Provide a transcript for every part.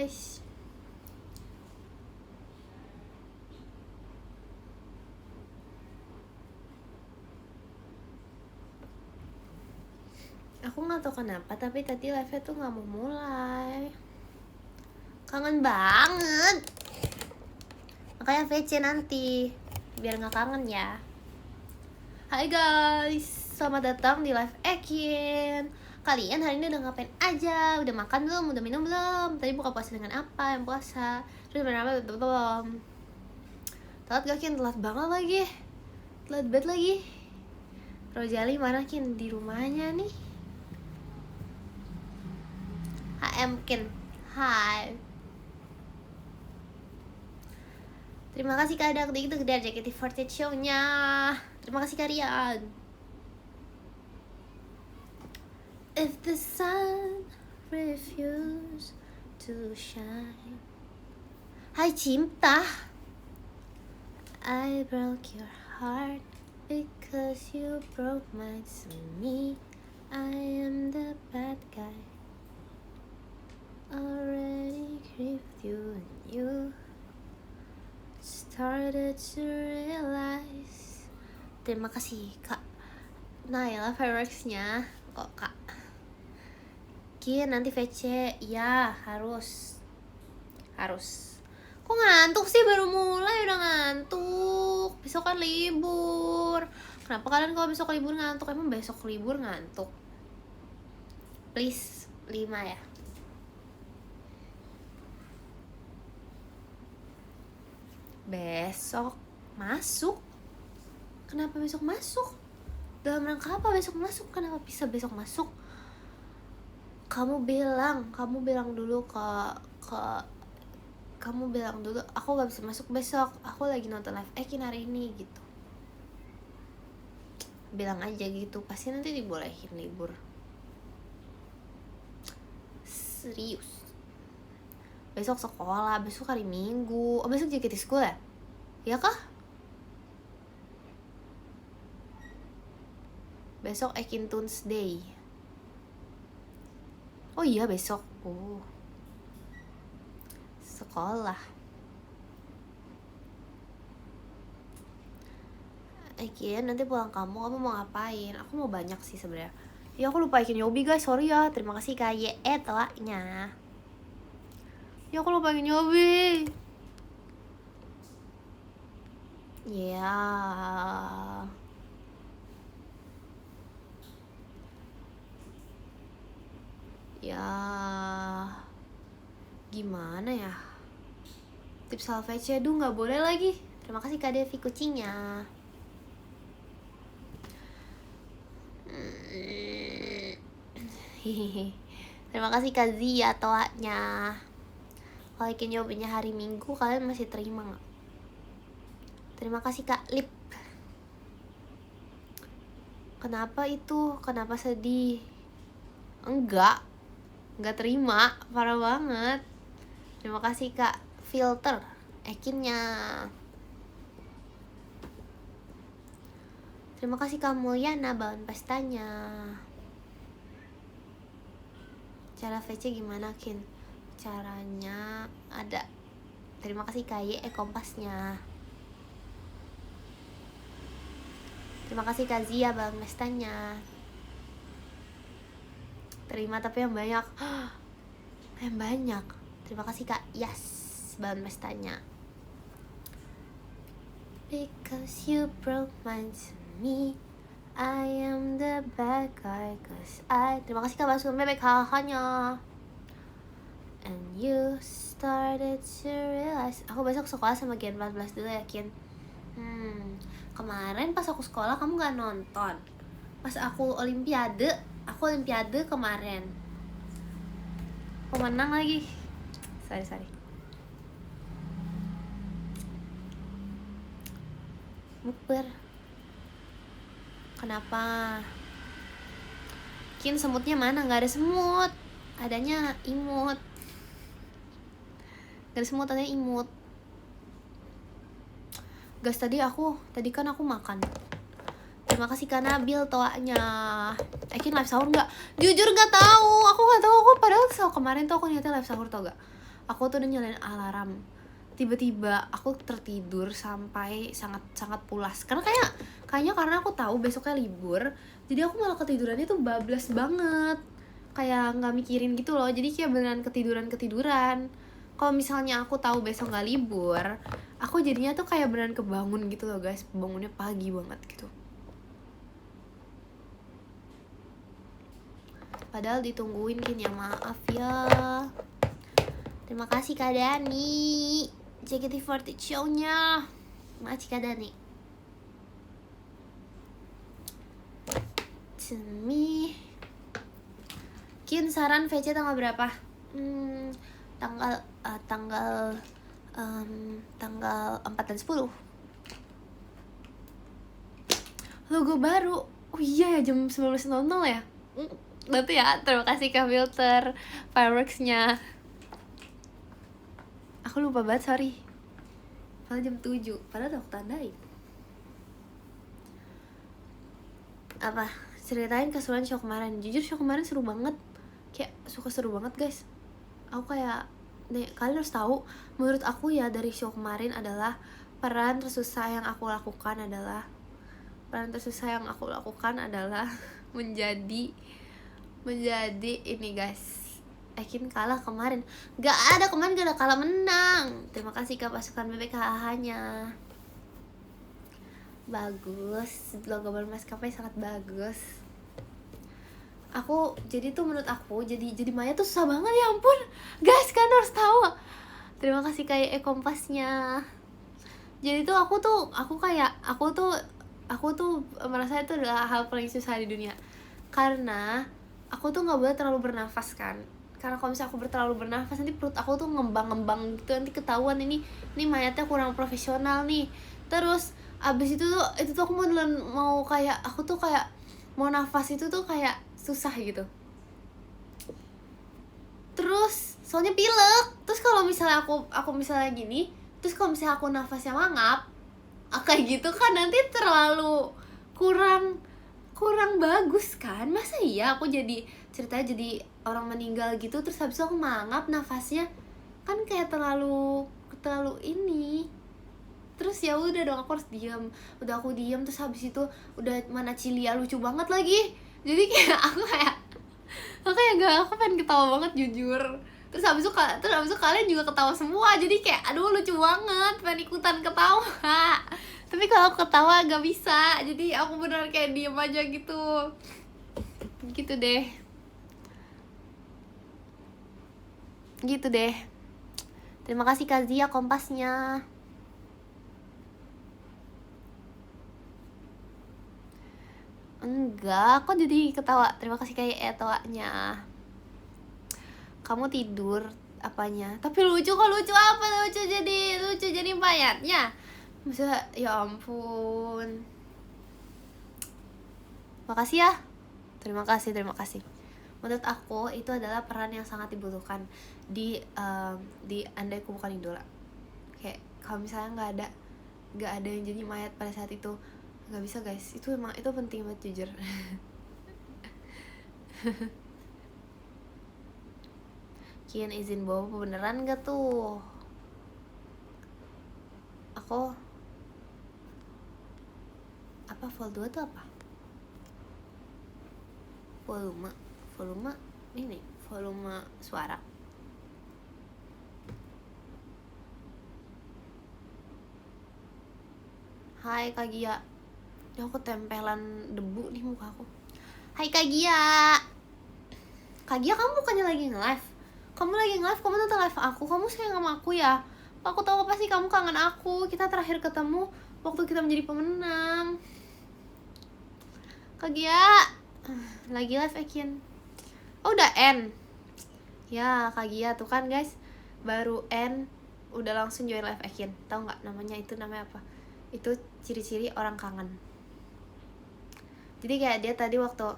guys. Aku gak tau kenapa, tapi tadi live-nya tuh gak mau mulai. Kangen banget. Makanya VC nanti, biar gak kangen ya. Hai guys, selamat datang di live Ekin. Kalian hari ini udah ngapain aja? Udah makan belum? Udah minum belum? Tadi buka puasa dengan apa yang puasa? Terus berapa belum? Telat gak Kin? Telat banget lagi. Telat banget lagi. Rojali mana Kin? Di rumahnya nih. HM Kin. Hai. Terima kasih Kak Dak Dik dari JKT48 show-nya. Terima kasih kalian. If the sun refuse to shine. Hai Cinta. I broke your heart because you broke mine. To me, I am the bad guy. Already grieved you and you started to realize. Terima kasih Kak Naila fireworksnya. Kok Kak Kin nanti VC? Ya harus. Kok ngantuk sih, baru mulai udah ngantuk. Besok kan libur. Kenapa kalian kalau besok libur ngantuk? Emang besok libur ngantuk? Please 5 ya. Besok masuk? Kenapa besok masuk? Dalam rangka apa besok masuk? Kenapa bisa besok masuk? Kamu bilang dulu kamu bilang dulu aku gak bisa masuk besok. Aku lagi nonton live Ekin hari ini gitu. Bilang aja gitu, pasti nanti dibolehin libur. Serius. Besok sekolah, besok hari Minggu. Oh besok JKT School ya? Ya kah? Besok Ekin Tunes Day. Oh iya besok. Oh. Sekolah. Ekin nanti pulang kamu mau ngapain? Aku mau banyak sih sebenarnya. Ya aku lupa Ekin Yobi guys, sorry ya. Terima kasih Kak YE telaknya. Ya aku lupa Ekin Yobi. Ya. Ya. Gimana ya? Tips salvage aduh gak boleh lagi. Terima kasih Kak Devi kucingnya. Terima kasih Kak Zia toaknya. Kalau Ekin Yobinya hari Minggu kalian masih terima gak? Terima kasih Kak Lip. Kenapa itu? Kenapa sedih? Enggak terima, parah banget. Terima kasih Kak Filter Ekinnya. Terima kasih Kak Mulyana bahan pastanya. Cara VC gimana Kin? Caranya ada. Terima kasih Kak YE kompasnya. Terima kasih Kak Zia bahan pastanya. Terima tapi yang banyak. Yang banyak. Terima kasih Kak Yas bahan pastanya. Because you broke mine to me, I am the bad guy cause I. Terima kasih Kak Basum bebek hahanya. And you started to realize. Aku besok sekolah sama Gen 14 dulu ya Kin. Kemarin pas aku sekolah kamu gak nonton. Pas aku olimpiade kemarin. Aku menang lagi. Sorry. Mukber. Kenapa? Kin semutnya mana? Gak ada semut. Adanya imut. Gak ada semut, adanya imut. Guys tadi kan aku makan. Terima kasih Kak Nabil toaknya. Ekin live sahur gak? Jujur gak tahu. Aku gak tahu. Aku padahal kemarin tuh aku niatnya live sahur tau gak? aku tuh udah nyalain alarm, tiba-tiba aku tertidur sampai sangat pulas karena kayaknya karena aku tahu besoknya libur, jadi aku malah ketidurannya tuh bablas banget, kayak nggak mikirin gitu loh, jadi kayak beneran ketiduran. Kalau misalnya aku tahu besok nggak libur, aku jadinya tuh kayak beneran kebangun gitu loh guys, bangunnya pagi banget gitu. Padahal ditungguin Kin, ya maaf ya. Terima kasih Kak Dani, JKT48 show-nya. Makasih Kak Dani. Demi Kin, saran VC tanggal berapa? Tanggal 4 dan 10. Logo baru. Oh iya ya, jam 19.00 ya. Nanti ya, terima kasih Kak Filter fireworks-nya. Aku lupa banget, sorry. Padahal jam 7, padahal udah aku tandain. Apa? Ceritain keseruan show kemarin. Jujur show kemarin seru banget. Kayak seru banget guys. Aku kayak, nih kalian harus tahu, menurut aku ya dari show kemarin adalah peran tersusah yang aku lakukan adalah menjadi ini guys. Ekin kalah kemarin. Gak ada kalah menang. Terima kasih Kak pasukan BPKH-nya. Bagus, logo baru maskapai sangat bagus. Aku jadi tuh menurut aku jadi Maya tuh susah banget, ya ampun. Guys, kan harus tahu. Terima kasih kayak kompasnya. Jadi tuh aku tuh merasa itu adalah hal paling susah di dunia. Karena aku tuh nggak boleh terlalu bernafas kan. Karena kalau misalnya aku terlalu bernafas, nanti perut aku tuh ngembang gitu, nanti ketahuan ini mayatnya kurang profesional nih. Terus abis itu tuh aku mau kayak aku tuh kayak mau nafas itu tuh kayak susah gitu. Terus soalnya pilek. Terus kalau misalnya aku misalnya gini, terus kalau misalnya aku nafasnya mangap, kayak gitu kan nanti terlalu kurang bagus kan. Masa iya aku ceritanya jadi orang meninggal gitu, terus habis itu aku mangap nafasnya, kan kayak terlalu ini. Terus ya udah dong, aku harus diam. Udah aku diam, terus habis itu udah mana Cilia lucu banget lagi. Jadi kayak aku pengen ketawa banget jujur. Terus habis itu kalian juga ketawa semua, jadi kayak aduh lucu banget, pengen ikutan ketawa. Tapi kalau aku ketawa gak bisa, jadi aku beneran kayak diem aja gitu deh. Terima kasih Kak Zia kompasnya. Enggak, kok jadi ketawa. Terima kasih kayak etoanya. Kamu tidur apanya? Tapi lucu apa? Lucu jadi mayatnya. Masa ya ampun. Makasih ya. Terima kasih. Menurut aku itu adalah peran yang sangat dibutuhkan di Andai Ku Bukan Idola. Kayak kalau misalnya nggak ada yang jadi mayat pada saat itu, nggak bisa guys. Itu penting banget jujur. Kian izin bawa beneran gak tuh? Aku apa vol 2 tuh apa? Volume ini, volume suara. Hai Kak Gia. Ya aku tempelan debu nih muka aku. Hai Kak Gia. Kak Gia, kamu bukannya lagi nge-live? Kamu lagi nge-live, kamu nonton live aku. Kamu sayang sama aku ya? Aku tahu pasti kamu kangen aku. Kita terakhir ketemu waktu kita menjadi pemenang. Kak Gia lagi live Ekin. Oh udah end. Ya Kak Gia tuh kan guys, baru end udah langsung join live Ekin. Tahu nggak namanya apa? Itu ciri-ciri orang kangen. Jadi kayak dia tadi waktu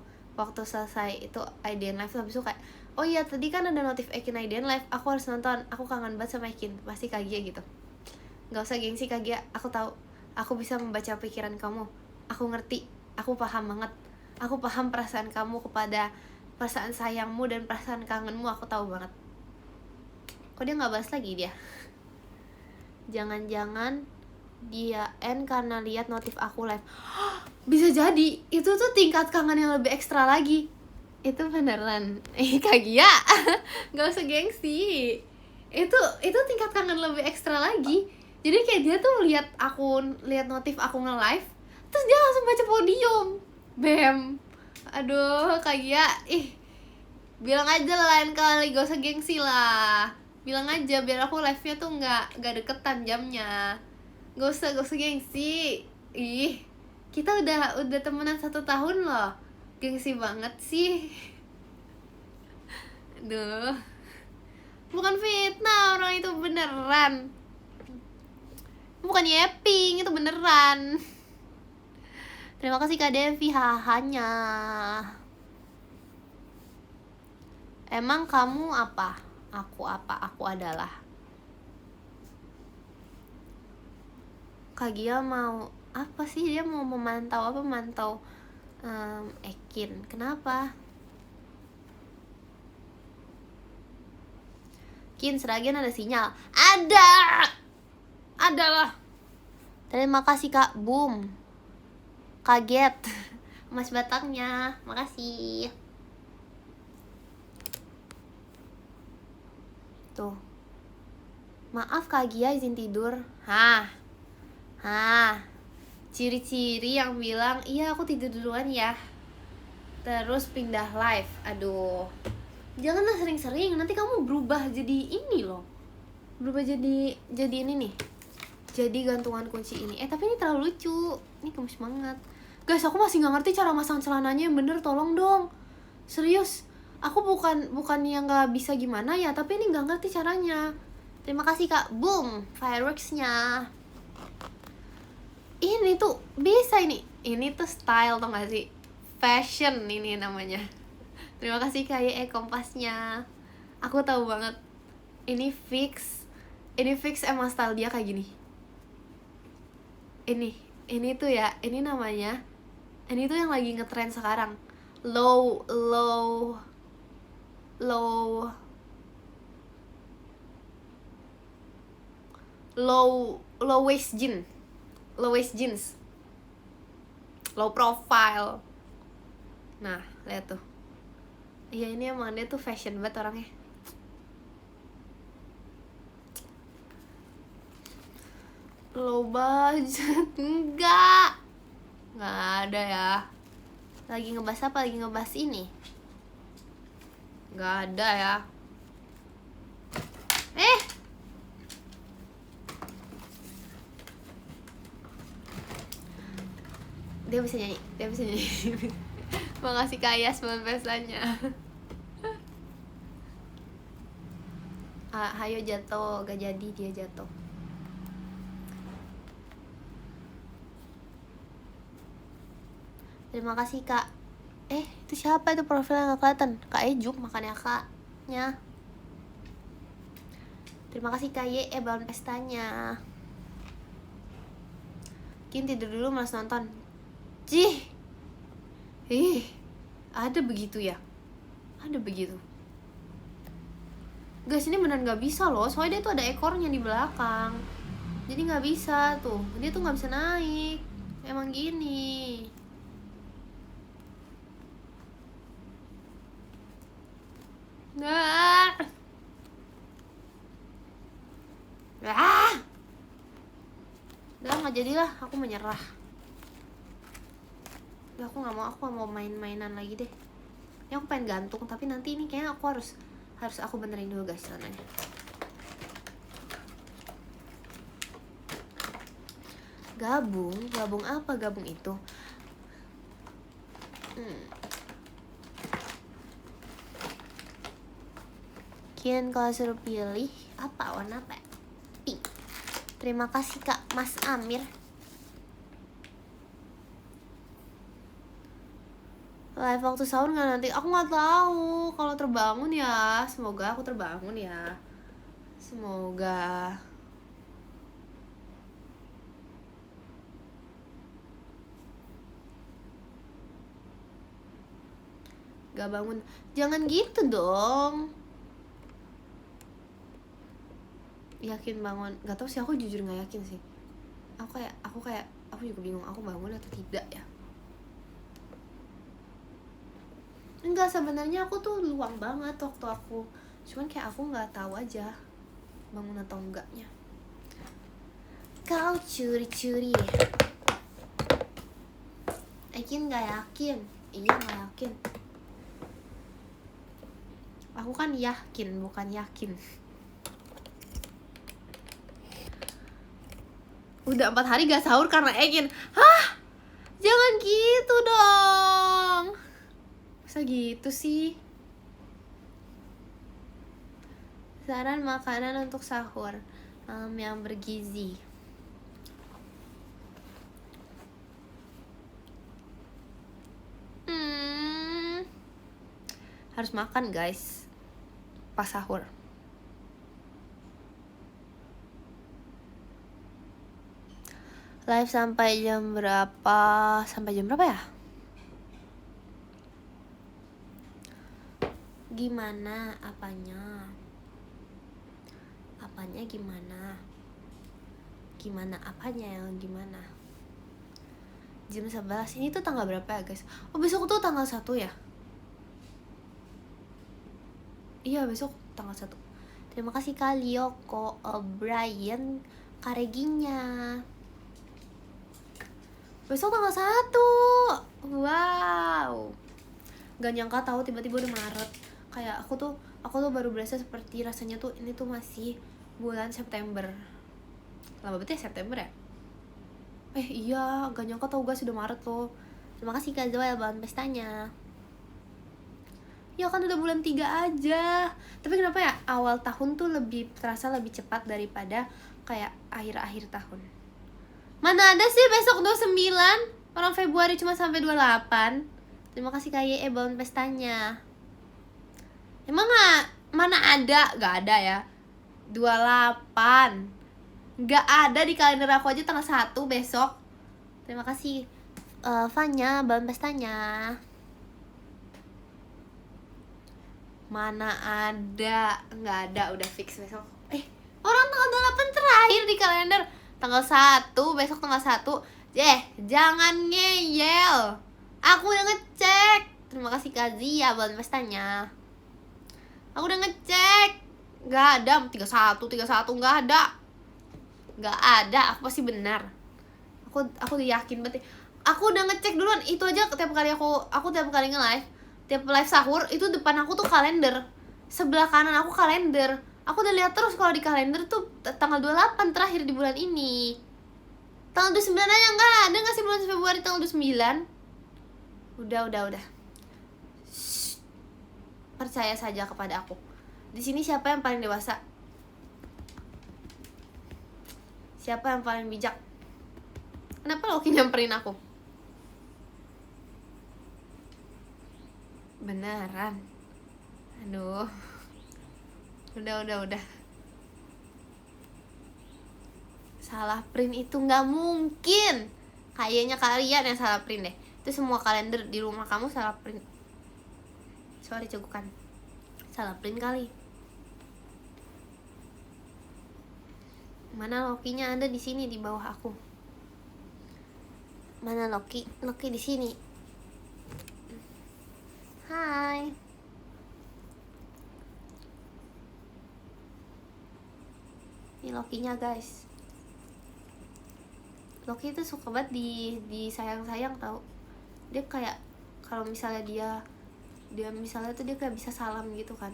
selesai itu IDN live, habis itu kayak, oh iya tadi kan ada notif Ekin IDN live, aku harus nonton, aku kangen banget sama Ekin. Pasti Kak Gia gitu. Gak usah gengsi Kak Gia, aku tahu, aku bisa membaca pikiran kamu, aku ngerti, aku paham banget, aku paham perasaan kamu kepada perasaan sayangmu dan perasaan kangenmu, aku tahu banget. Kok dia nggak balas lagi dia? Jangan-jangan dia end karena lihat notif aku live. Bisa jadi itu tuh tingkat kangen yang lebih ekstra lagi. Itu beneran Kak Gia. Gak usah gengsi. Itu tingkat kangen lebih ekstra lagi. Jadi kayak dia tuh lihat notif aku nge-live, terus dia langsung baca podium. Bam. Aduh Kak Gia, bilang aja lah lain kali, gak usah gengsi lah. Bilang aja biar aku live-nya tuh nggak deketan jamnya. Gak usah gengsi. Kita udah temenan 1 tahun loh. Gengsi banget sih. Duh. Bukan fitnah, orang itu beneran. Bukan yapping, itu beneran. Terima kasih Kak Devi hahanya. Emang kamu apa? Aku apa? Aku adalah. Kak Gia mau apa sih? Dia mau memantau apa? Memantau Ekin. Kenapa? Kin, Seragen ada sinyal? Ada lah. Terima kasih Kak Boom. Kaget. Mas batangnya. Makasih. Tuh. Maaf Kak Gia izin tidur. Ciri-ciri yang bilang, iya aku tidur duluan ya, terus pindah live. Aduh, janganlah sering-sering, nanti kamu berubah jadi ini loh. Berubah jadi ini nih, jadi gantungan kunci ini. Tapi ini terlalu lucu, ini gemes banget. Guys, aku masih gak ngerti cara masang celananya yang bener, tolong dong. Serius, aku bukan yang gak bisa gimana ya, tapi ini gak ngerti caranya. Terima kasih Kak Boom fireworksnya. Ini tuh bisa, ini tuh style, tau gak sih? Fashion ini namanya. Terima kasih kayak kompasnya. Aku tahu banget. Ini fix emang style dia kayak gini. Ini tuh ya, ini namanya, ini tuh yang lagi ngetrend sekarang. Low waist jeans, low profile. Nah, lihat tuh. Iya, ini emang dia tuh fashion banget orangnya. Low budget. Enggak ada ya. Lagi ngebahas apa? Lagi ngebahas ini. Enggak ada ya. Dia bisa nyanyi. Makasih Kak Yas pesannya. Hayo jatuh, gak jadi dia jatuh. Terima kasih Kak. Itu siapa itu profilnya gak kelihatan? Kak Ejuk, makanya Kaknya. Terima kasih Kak Ye, bangun pestanya. Kin tidur dulu malas nonton. Ada begitu ya? Ada begitu. Guys, ini beneran gak bisa loh, soalnya dia tuh ada ekornya di belakang. Jadi gak bisa tuh, dia tuh gak bisa naik. Emang gini. Udah gak jadilah, aku menyerah. Aku gak mau main-mainan lagi deh. Ini aku pengen gantung, tapi nanti ini kayaknya aku harus aku benerin dulu guys celananya. Gabung apa gabung itu? Kian kalau suruh pilih apa, warna apa? Pink. Terima kasih Kak Mas Amir. Live waktu sahur nggak nanti? Aku nggak tahu. Kalau terbangun ya, semoga aku terbangun ya. Semoga. Gak bangun. Jangan gitu dong. Yakin bangun. Gak tau sih, aku jujur gak yakin sih. Aku juga bingung aku bangun atau tidak ya. Enggak, sebenarnya aku tuh luang banget waktu aku. Cuman kayak aku nggak tahu aja bangun atau enggaknya. Kau curi-curi. Yakin nggak yakin? Iya nggak yakin. Aku kan yakin, bukan yakin. Udah 4 hari gak sahur karena Ekin. Hah? Jangan gitu dong. Masa gitu sih? Saran makanan untuk sahur yang bergizi. Harus makan guys pas sahur. Live sampai jam berapa? Sampai jam berapa ya? Gimana apanya? Apanya gimana? Gimana apanya yang gimana? Jam 11. Ini tuh tanggal berapa ya guys? Oh besok tuh tanggal 1 ya? Iya besok tanggal 1. Terima kasih Kak Lioko Brian Kareginya. Besok tanggal 1. Wow. Gak nyangka tahu tiba-tiba udah Maret. Kayak aku tuh baru berasa seperti rasanya tuh ini tuh masih bulan September. Lama banget ya September ya? Iya, gak nyangka tau guys udah Maret loh. Terima kasih Kak Zoel bahan pestanya. Ya kan udah bulan 3 aja. Tapi kenapa ya awal tahun tuh terasa lebih cepat daripada kayak akhir-akhir tahun. Mana ada sih besok 29. Orang Februari cuma sampai 28. Terima kasih Kak YE bahan pestanya. Emang mana ada? Gak ada ya 28. Gak ada di kalender aku aja tanggal 1 besok. Terima kasih Fanya bahan pestanya. Mana ada? Gak ada, udah fix besok. Orang tanggal 28 terakhir di kalender. Tanggal 1, besok tanggal 1. Jangan ngeyel. Aku udah ngecek. Terima kasih Kak Zia bahan pestanya. Aku udah ngecek. Gak ada 31 gak ada. Gak ada, aku pasti benar. Aku udah yakin banget. Aku udah ngecek duluan. Itu aja tiap kali nge-live, tiap live sahur itu depan aku tuh kalender. Sebelah kanan aku kalender. Aku udah lihat terus kalau di kalender tuh tanggal 28 terakhir di bulan ini. Tanggal 29 aja enggak ada enggak sih bulan Februari tanggal 29. Udah. Shh. Percaya saja kepada aku. Di sini siapa yang paling dewasa? Siapa yang paling bijak? Kenapa Loki nyamperin aku? Beneran. Aduh. Udah. Salah print itu nggak mungkin. Kayaknya kalian yang salah print deh. Itu semua kalender di rumah kamu salah print. Sorry cegukan. Salah print kali. Mana Lokinya? Ada di sini di bawah aku. Mana Loki? Loki di sini. Hai. Ini Lokinya guys. Loki itu suka banget di sayang-sayang tau. Dia kayak kalau misalnya dia misalnya tuh dia kayak bisa salam gitu kan.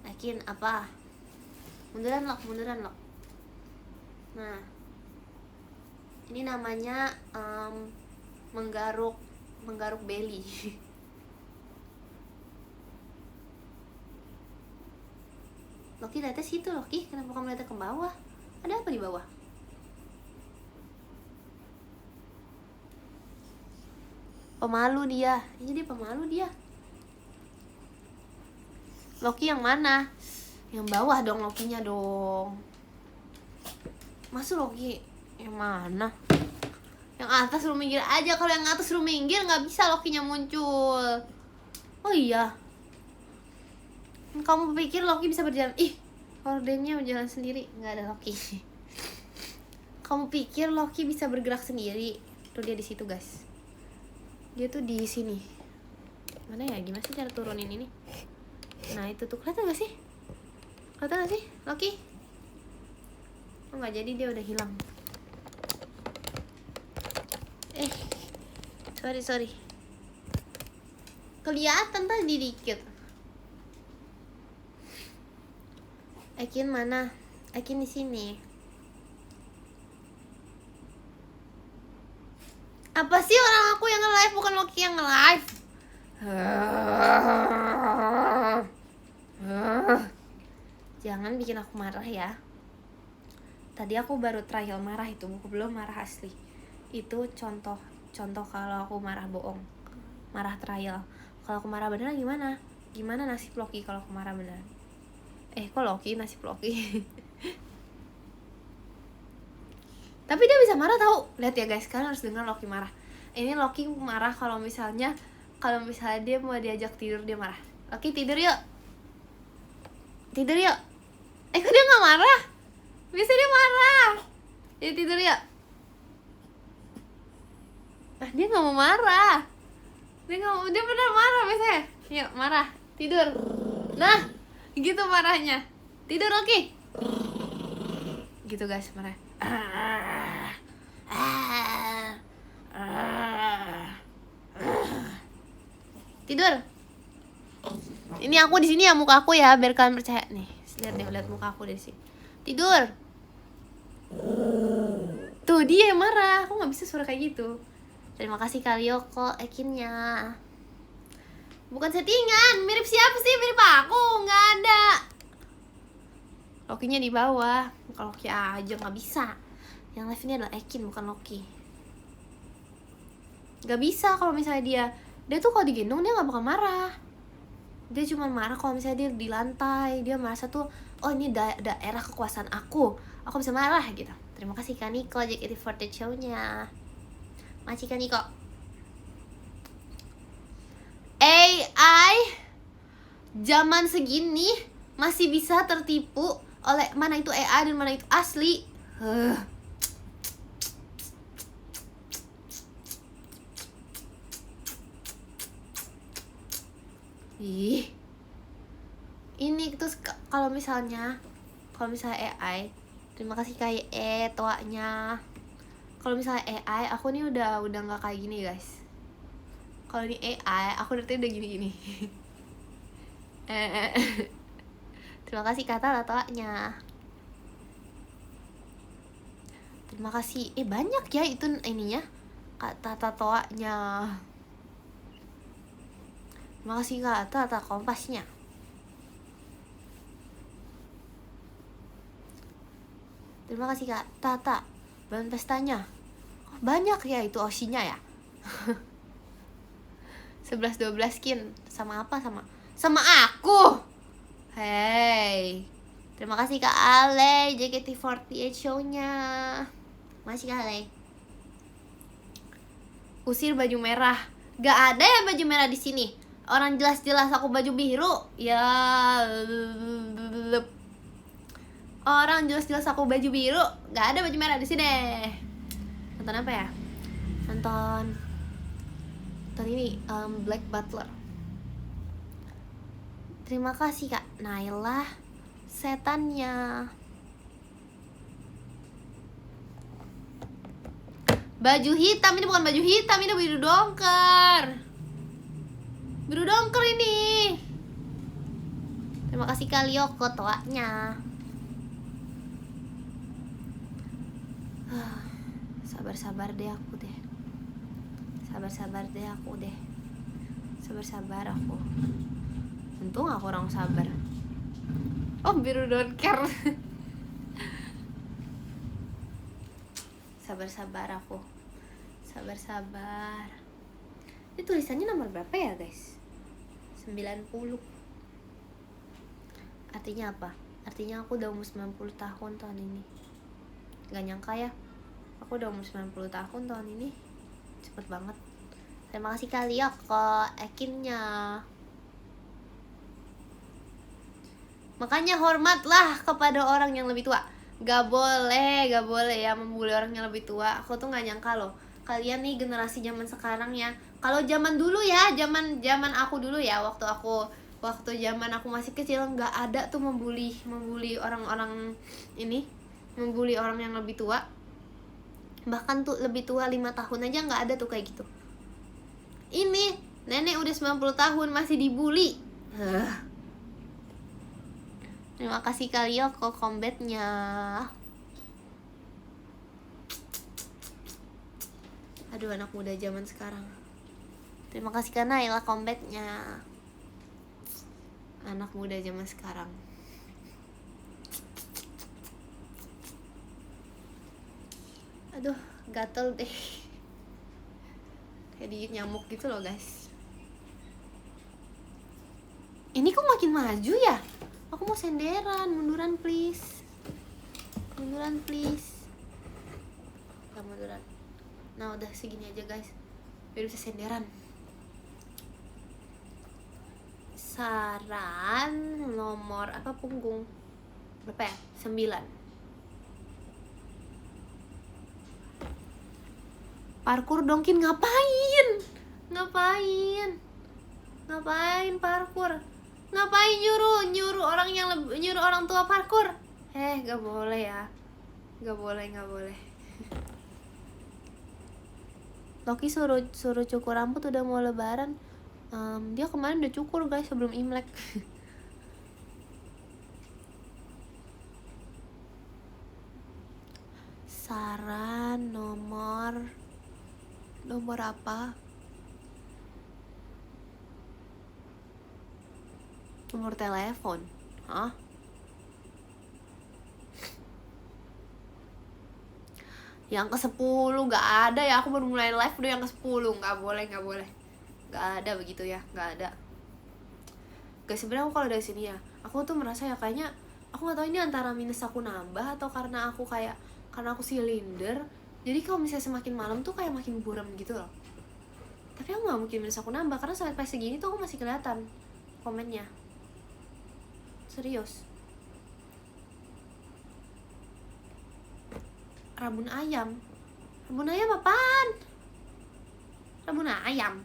Yakin apa? Munduran Lok. Nah, ini namanya menggaruk belly. Loki lihatnya situ Loki, kenapa kamu lihatnya ke bawah? Ada apa di bawah? Pemalu dia. Ini dia pemalu dia. Loki yang mana? Yang bawah dong Lokinya dong. Masuk Loki yang mana? Yang atas suruh minggir aja. Kalau yang atas suruh minggir nggak bisa Lokinya muncul. Oh iya. Kamu pikir Loki bisa berjalan? Ih, Hordennya jalan sendiri, nggak ada Loki. Kamu pikir Loki bisa bergerak sendiri? Tuh dia di situ guys. Dia tuh di sini. Mana ya? Gimana sih cara turunin ini? Nah itu tuh, kelihatan gak sih? Kelihatan gak sih Loki? Oh nggak jadi, dia udah hilang. Sorry. Kelihatan tadi dikit. Ekin mana? Ekin di sini. Apa sih orang aku yang nge-live, bukan Loki yang nge-live? Jangan bikin aku marah ya. Tadi aku baru trial marah, itu belum marah asli. Itu contoh kalau aku marah bohong, marah trial. Kalau aku marah beneran gimana? Gimana nasib Loki kalau aku marah beneran? Kok Loki, nasib Loki. Tapi dia bisa marah tau. Lihat ya guys, kalian harus dengar Loki marah. Ini Loki marah kalau misalnya dia mau diajak tidur, dia marah. Loki tidur yuk. Tidur yuk. Kok dia gak marah? Biasanya dia marah. Dia tidur yuk. Dia gak mau marah. Dia bener marah biasanya. Yuk marah, tidur. Nah, gitu marahnya. Tidur Loki. Gitu guys marah. Tidur. Ini aku di sini ya, muka aku ya, biar kalian percaya nih. Lihat muka aku di sini. Tidur. Tuh dia yang marah. Aku nggak bisa suara kayak gitu. Terima kasih Kalioko Ekinnya. Bukan settingan. Mirip siapa sih? Mirip aku. Nggak ada. Lokinya di bawah. Bukan Loki aja, nggak bisa. Yang live ini adalah Ekin, bukan Loki. Nggak bisa kalau misalnya dia tuh kalau digendong dia nggak bakal marah. Dia cuma marah kalau misalnya dia di lantai. Dia merasa tuh, oh ini daerah kekuasaan aku bisa marah gitu. Terima kasih Kaniko JKT48 show-nya. Makasih Kaniko. AI zaman segini masih bisa tertipu oleh mana itu AI dan mana itu asli. Ih, ini tuh kalau misalnya AI, terima kasih kayak toanya. Kalau misalnya AI, aku nih udah nggak kayak gini guys. Kalau ini AI, aku udah gini. Terima kasih kata toanya. Terima kasih. Banyak ya itu ininya, kata toanya. Terima kasih kata kompasnya. Terima kasih Kak Tata. Bahan pestanya. Banyak ya itu osinya ya. 11-12 skin. Sama apa? Sama aku. Hey. Terima kasih Kak Ale JKT48 show-nya. Masih Kak Ale. Usir baju merah. Gak ada ya baju merah di sini. Orang jelas-jelas aku baju biru. Ya. Orang jelas-jelas aku baju biru. Gak ada baju merah di sini. Nonton apa ya? Nonton ini Black Butler. Terima kasih Kak Naila setannya. Baju hitam, ini bukan baju hitam, ini biru dongker. Biru dongker ini. Terima kasih Kalioko toanya. Sabar deh aku deh. Sabar aku. Untung aku orang sabar. Oh, biru don't care. Sabar aku. Sabar. Ini tulisannya nomor berapa ya guys? 90. Artinya apa? Artinya aku udah umur 90 tahun tahun ini. Gak nyangka ya, aku udah umur 90 tahun tahun ini. Cepet banget. Terima kasih Kalioko Ekinnya. Makanya hormatlah kepada orang yang lebih tua. Gak boleh ya membuli orang yang lebih tua. Aku tuh gak nyangka loh, kalian nih generasi zaman sekarang ya. Kalau zaman dulu ya, zaman aku dulu ya, waktu zaman aku masih kecil, nggak ada tuh membuli orang-orang ini, membuli orang yang lebih tua. Bahkan tuh lebih tua 5 tahun aja nggak ada tuh kayak gitu. Ini nenek udah 90 tahun masih dibully. Terima kasih kalian kok combatnya. Aduh, anak muda zaman sekarang. Terima kasih karena Naila combatnya. Anak muda zaman sekarang. Aduh, gatel deh. Kayak digigit nyamuk gitu loh guys. Ini kok makin maju ya? Aku mau senderan, munduran please. Munduran please. Gak munduran. Nah udah segini aja guys, biar bisa senderan. Saran nomor apa punggung? Berapa ya? 9. Parkur dongkin ngapain? Ngapain parkur? Ngapain nyuruh orang tua parkur? Gak boleh ya. Gak boleh. Loki suruh cukur rambut udah mau lebaran. Dia kemarin udah cukur guys sebelum Imlek. Saran nomor apa? Nomor telepon. Hah? Yang ke-10 gak ada ya, aku baru mulai live udah yang ke-10. Gak boleh. Gak ada begitu ya, gak ada. Guys, sebenarnya aku kalau dari sini ya, aku tuh merasa ya kayaknya, aku gak tahu ini antara minus aku nambah atau karena aku silinder. Jadi kalau misalnya semakin malam tuh kayak makin buram gitu loh. Tapi aku gak mungkin minus aku nambah, karena sampai segini tuh aku masih kelihatan komennya. Serius. Rabun ayam apaan? Rabun ayam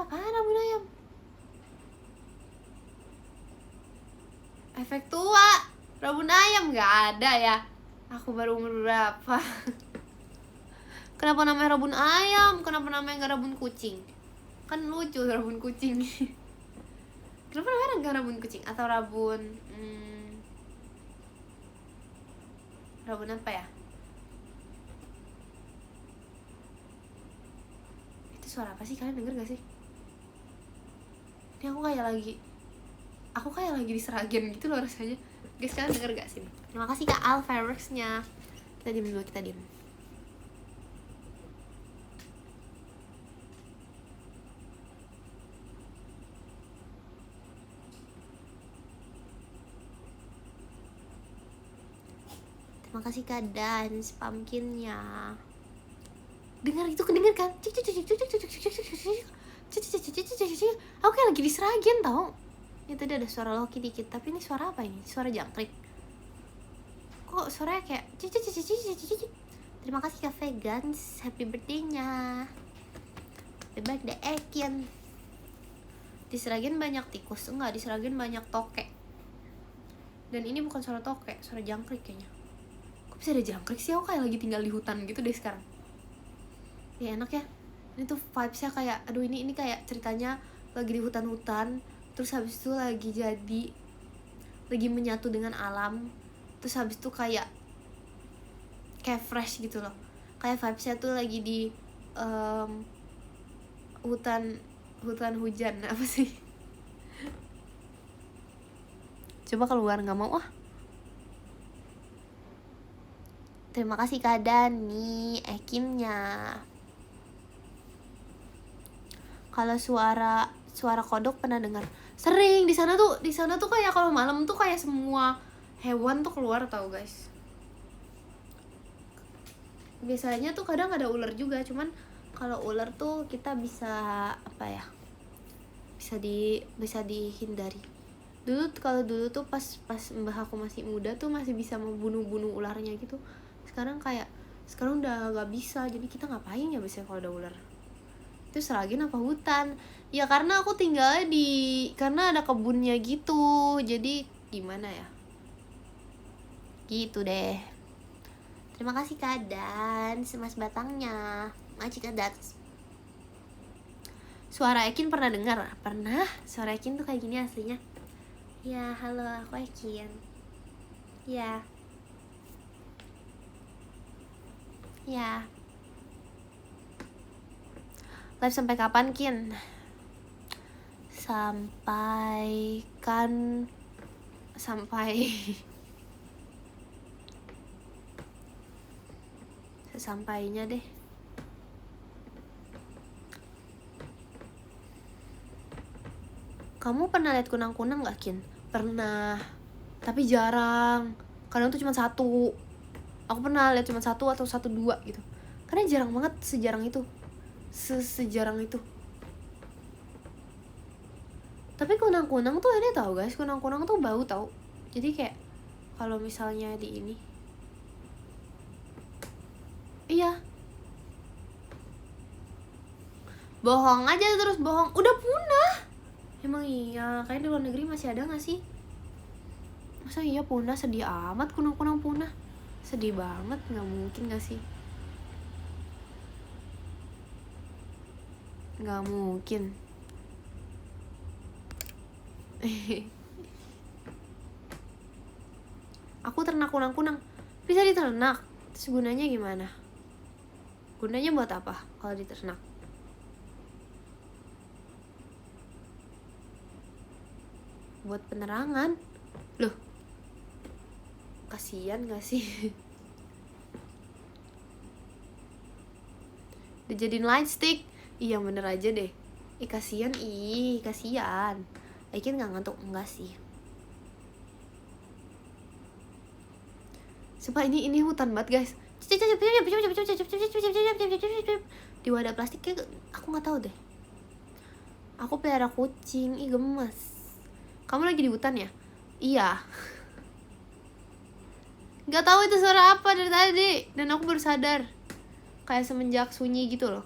apaan? Rabun ayam efek tua. Rabun ayam gak ada ya. Aku baru umur berapa? Kenapa namanya rabun ayam? Kenapa namanya gak rabun kucing? Kan lucu rabun kucing. Kenapa namanya gak rabun kucing? Atau rabun rabun apa ya? Itu suara apa sih? Kalian denger gak sih? Ini aku kayak lagi di Seragen gitu loh rasanya. Guys, kalian denger gak sih? Terima kasih Kak Al fireworks-nya. Kita diem dulu, Terima kasih Kak Dance pumpkinnya. Dengar itu, kedenger kan? Aku kayak lagi di Seragen tau. Ini tadi ada suara Loki dikit, tapi ini suara apa ini? Suara jangkrik. Kok suaranya kayak Terima kasih Kak Vegans, happy birthday-nya. Happy birthday Ekin. Di Seragen banyak tikus. Enggak, di Seragen banyak tokek. Dan ini bukan suara tokek, suara jangkrik kayaknya. Kok bisa ada jangkrik sih? Aku kayak lagi tinggal di hutan gitu deh sekarang. Ya enak ya. Ini tuh vibes-nya kayak, aduh ini kayak ceritanya lagi di hutan-hutan, terus habis itu lagi menyatu dengan alam, terus habis itu kayak fresh gitu loh. Kayak vibes-nya tuh lagi di hutan hujan apa sih? Coba keluar, nggak mau ah. Terima kasih Kak Dani, Ekinnya. Kalau suara kodok pernah dengar? Sering. Di sana tuh kayak kalau malam tuh kayak semua hewan tuh keluar tau guys. Biasanya tuh kadang ada ular juga, cuman kalau ular tuh kita bisa apa ya? Bisa dihindari. Kalau dulu tuh pas mbah aku masih muda tuh masih bisa membunuh ularnya gitu. Sekarang udah nggak bisa. Jadi kita ngapain ya biasanya kalau ada ular? Itu Seragen apa hutan? Ya karena aku tinggal karena ada kebunnya gitu. Jadi gimana ya? Gitu deh. Terima kasih Kak Dan, semas batangnya. Maci Kak Dan. Suara Ekin pernah dengar? Pernah. Suara Ekin tuh kayak gini aslinya. Ya, halo, aku Ekin. Ya. Ya. Live sampai kapan, Kin? Sampai sesampainya deh. Kamu pernah lihat kunang-kunang gak, Kin? Pernah, tapi jarang. Kadang tuh cuma satu. Aku pernah lihat cuma satu atau satu dua gitu. Karena jarang banget, sejarang itu. Sejarang itu. Tapi kunang-kunang tuh ini tau guys, kunang-kunang tuh bau tau. Jadi kayak kalau misalnya di ini, iya, bohong aja terus bohong. Udah punah. Emang iya, kayak di luar negeri masih ada gak sih? Masa iya punah? Sedih amat kunang-kunang punah. Sedih banget, gak mungkin gak sih? Gak mungkin. Aku ternak kunang-kunang. Bisa diternak. Terus gunanya gimana? Gunanya buat apa kalau diternak? Buat penerangan. Loh, kasian gak sih? Dijadiin light stick. Iya bener aja deh. Kasian. Aikin gak ngantuk? Enggak sih. Sumpah ini hutan banget guys. Di wadah plastiknya aku gak tahu deh. Aku pelihara kucing. Ih gemes. Kamu lagi di hutan ya? Iya. Gak tahu itu suara apa dari tadi. Dan aku baru sadar. Kayak semenjak sunyi gitu loh.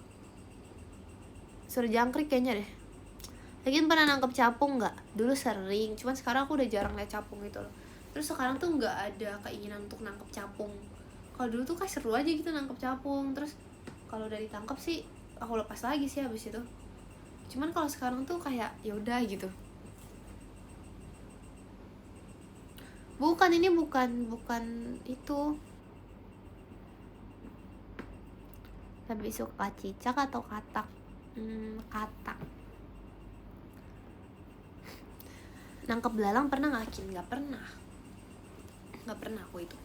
Suara jangkrik kayaknya deh. Lagian pernah nangkep capung gak? Dulu sering, cuman sekarang aku udah jarang liat capung gitu loh. Terus sekarang tuh gak ada keinginan untuk nangkep capung. Kalau dulu tuh kayak seru aja gitu nangkep capung. Terus kalau udah ditangkap sih aku lepas lagi sih habis itu. Cuman kalau sekarang tuh kayak yaudah gitu. Bukan, ini bukan itu. Lebih suka cicak atau katak? Katak. Nangkep belalang pernah gak, Kin? Gak pernah aku itu.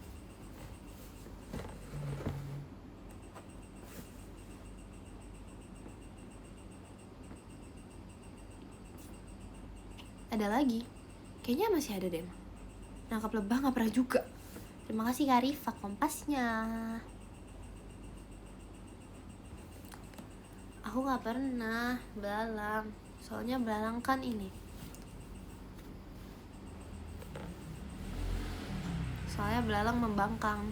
Ada lagi? Kayaknya masih ada deh. Nangkap lebah gak pernah juga. Terima kasih Kak Rifa kompasnya. Aku gak pernah belalang. Soalnya belalang kan ini. Soalnya belalang membangkang.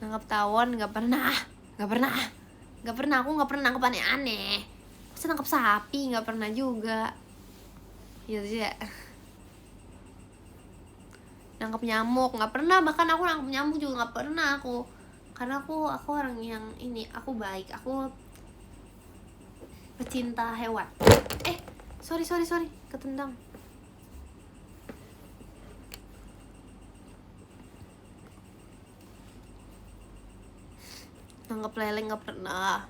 Nangkap tawon gak pernah. Aku gak pernah nangkep aneh-aneh. Masa nangkep sapi gak pernah juga. Iya sih ya. Nangkep nyamuk gak pernah. Bahkan aku nangkep nyamuk juga gak pernah aku. Karena aku orang yang ini, aku baik, aku pecinta hewan. Sorry, ketendang. Nangkep leleng gak pernah.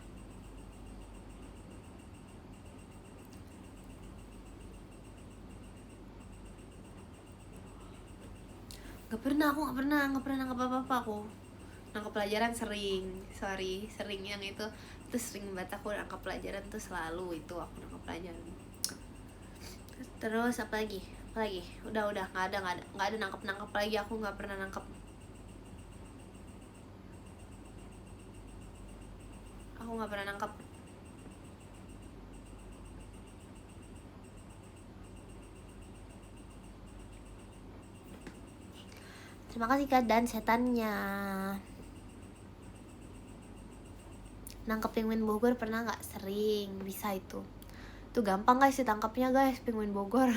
Aku gak pernah nangkep apa-apa aku. Nangkep pelajaran sering yang itu sering banget aku nangkep pelajaran tuh selalu itu aku nangkep pelajaran. Terus apa lagi? Udah nggak ada nangkep lagi. Aku nggak pernah nangkep. Terima kasih Kak dan setannya. Nangkep penguin Bogor pernah nggak? Sering, bisa itu. Itu gampang guys ditangkapnya guys, penguin Bogor.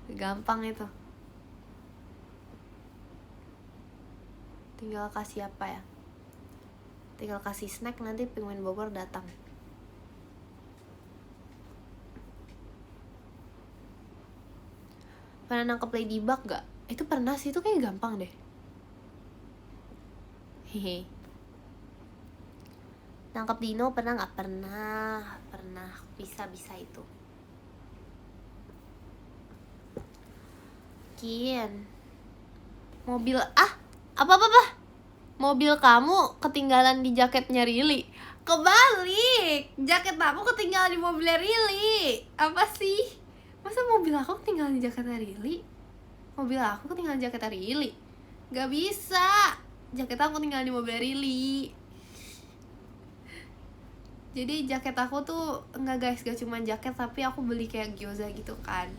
Gampang itu. Tinggal kasih apa ya? Tinggal kasih snack, nanti penguin Bogor datang. Pernah nangkep ladybug gak? Itu pernah sih, itu kayak gampang deh. Hehe. Nangkep dino pernah gak? Pernah. Bisa itu. Kian. Mobil, apa? Mobil kamu ketinggalan di jaketnya Rili. Kebalik, jaket aku ketinggalan di mobilnya Rili. Apa sih? Masa mobil aku ketinggalan di jaketnya Rili? Mobil aku ketinggalan di jaketnya Rili? Gak bisa, jaket aku ketinggalan di mobil Rili. Jadi jaket aku tuh enggak guys, gak cuma jaket, tapi aku beli kayak gyoza gitu kan.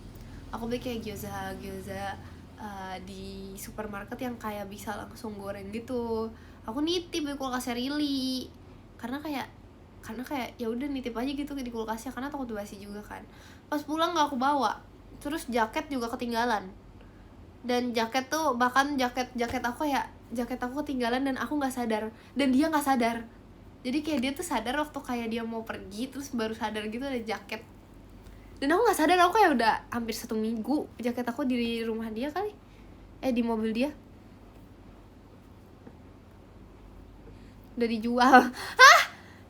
Aku beli kayak gyoza di supermarket yang kayak bisa langsung goreng gitu. Aku nitip di kulkasnya Rili karena kayak ya udah nitip aja gitu di kulkasnya karena takut basi juga kan. Pas pulang nggak aku bawa, terus jaket juga ketinggalan. Dan jaket tuh bahkan jaket aku ketinggalan dan aku nggak sadar dan dia nggak sadar. Jadi kayak dia tuh sadar waktu kayak dia mau pergi, terus baru sadar gitu ada jaket. Dan aku nggak sadar, aku kayak udah hampir 1 minggu jaket aku di rumah dia kali, di mobil dia udah dijual. Hah?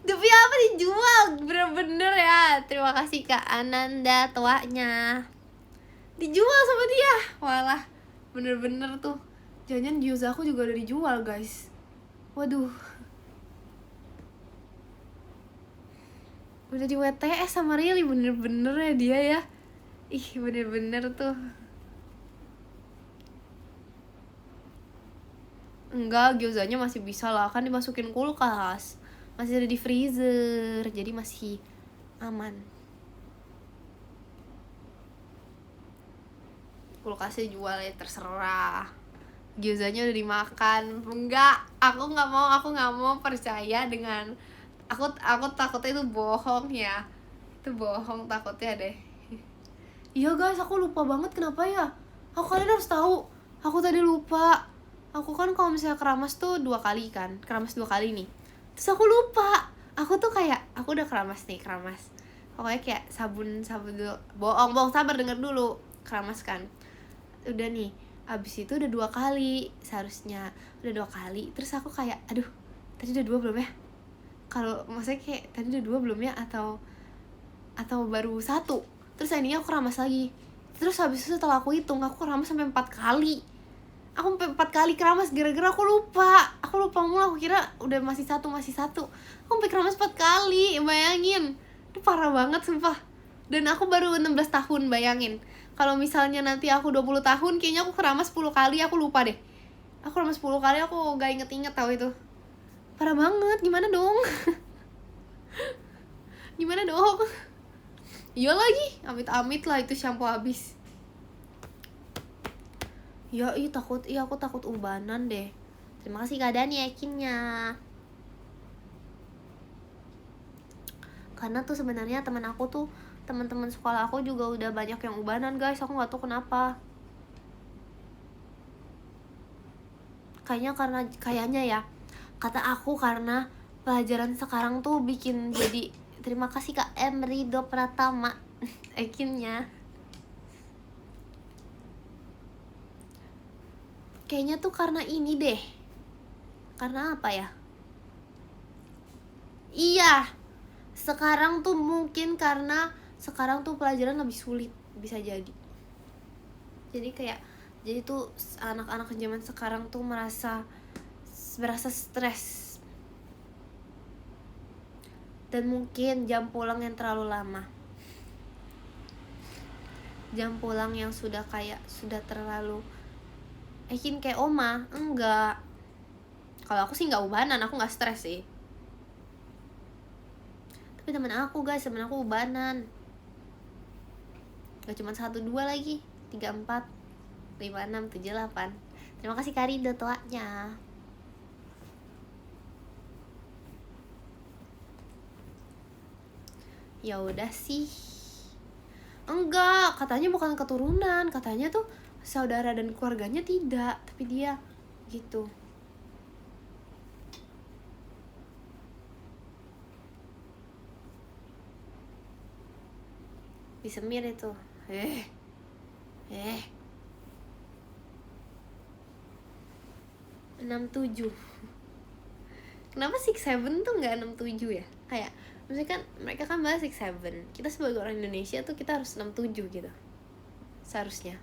Demi apa dijual? Bener-bener ya. Terima kasih Kak Ananda tuanya. Dijual sama dia. Walah, bener-bener tuh. Jangan gyoza aku juga udah dijual guys. Waduh. Udah di WTS sama Rili, bener-bener ya dia ya. Ih, bener-bener tuh. Enggak, gyozanya masih bisa lah, kan dimasukin kulkas, masih ada di freezer, jadi masih aman. Kulkasnya jual ya terserah. Gyozanya udah dimakan. Enggak, aku nggak mau percaya dengan aku takutnya itu bohong ya. Itu bohong takutnya deh. Iya guys, aku lupa banget kenapa ya. Kalian harus tahu. Aku tadi lupa. Aku kan kalau misalnya keramas tuh 2 kali kan, keramas 2 kali nih. Terus aku lupa. Aku tuh kayak aku udah keramas. Pokoknya kayak sabun dulu. Bohong, sabar denger dulu. Keramas kan. Udah nih, abis itu udah 2 kali seharusnya. Udah 2 kali. Terus aku kayak, aduh, tadi udah 2 belum ya? Kalau maksudnya kayak tadi udah 2 belum ya atau baru 1. Terus akhirnya aku keramas lagi. Terus habis itu setelah aku hitung, aku keramas sampai 4 kali. Aku sampai 4 kali keramas gara-gara aku lupa mulu. Aku kira udah masih satu. Aku sampai keramas 4 kali, bayangin. Itu parah banget sumpah. Dan aku baru 16 tahun, bayangin. Kalau misalnya nanti aku 20 tahun, kayaknya aku keramas 10 kali, aku lupa deh. Aku keramas 10 kali, aku gak inget-inget tau itu. Parah banget, gimana dong? Gimana dong? Iya lagi, amit-amit lah itu shampoo habis. Ya, aku takut ubanan deh. Terima kasih keadaan yakinnya. Karena tuh sebenarnya teman-teman sekolah aku juga udah banyak yang ubanan guys. Aku nggak tahu kenapa. Kayaknya ya. Kata aku karena pelajaran sekarang tuh bikin jadi. Terima kasih Kak M Rido Pratama. Yakinnya. Kayaknya tuh karena ini deh. Karena apa ya? Iya. Sekarang tuh mungkin karena sekarang tuh pelajaran lebih sulit, bisa jadi. Jadi tuh anak-anak zaman sekarang tuh merasa stres. Dan mungkin jam pulang yang terlalu lama. Jam pulang yang sudah terlalu kayak oma. Enggak. Kalau aku sih nggak ubanan, aku nggak stres sih. Tapi temen aku ubanan. Gak cuma 1, 2 lagi, 3, 4. 5678. Terima kasih Karido toanya. Ya udah sih. Enggak, katanya bukan keturunan, katanya tuh saudara dan keluarganya tidak, tapi dia gitu. Disemir itu. 67. Kenapa 67 tuh nggak 67 ya? Kayak maksudnya kan mereka kan bahas 67. Kita sebagai orang Indonesia tuh kita harus 67 gitu. Seharusnya.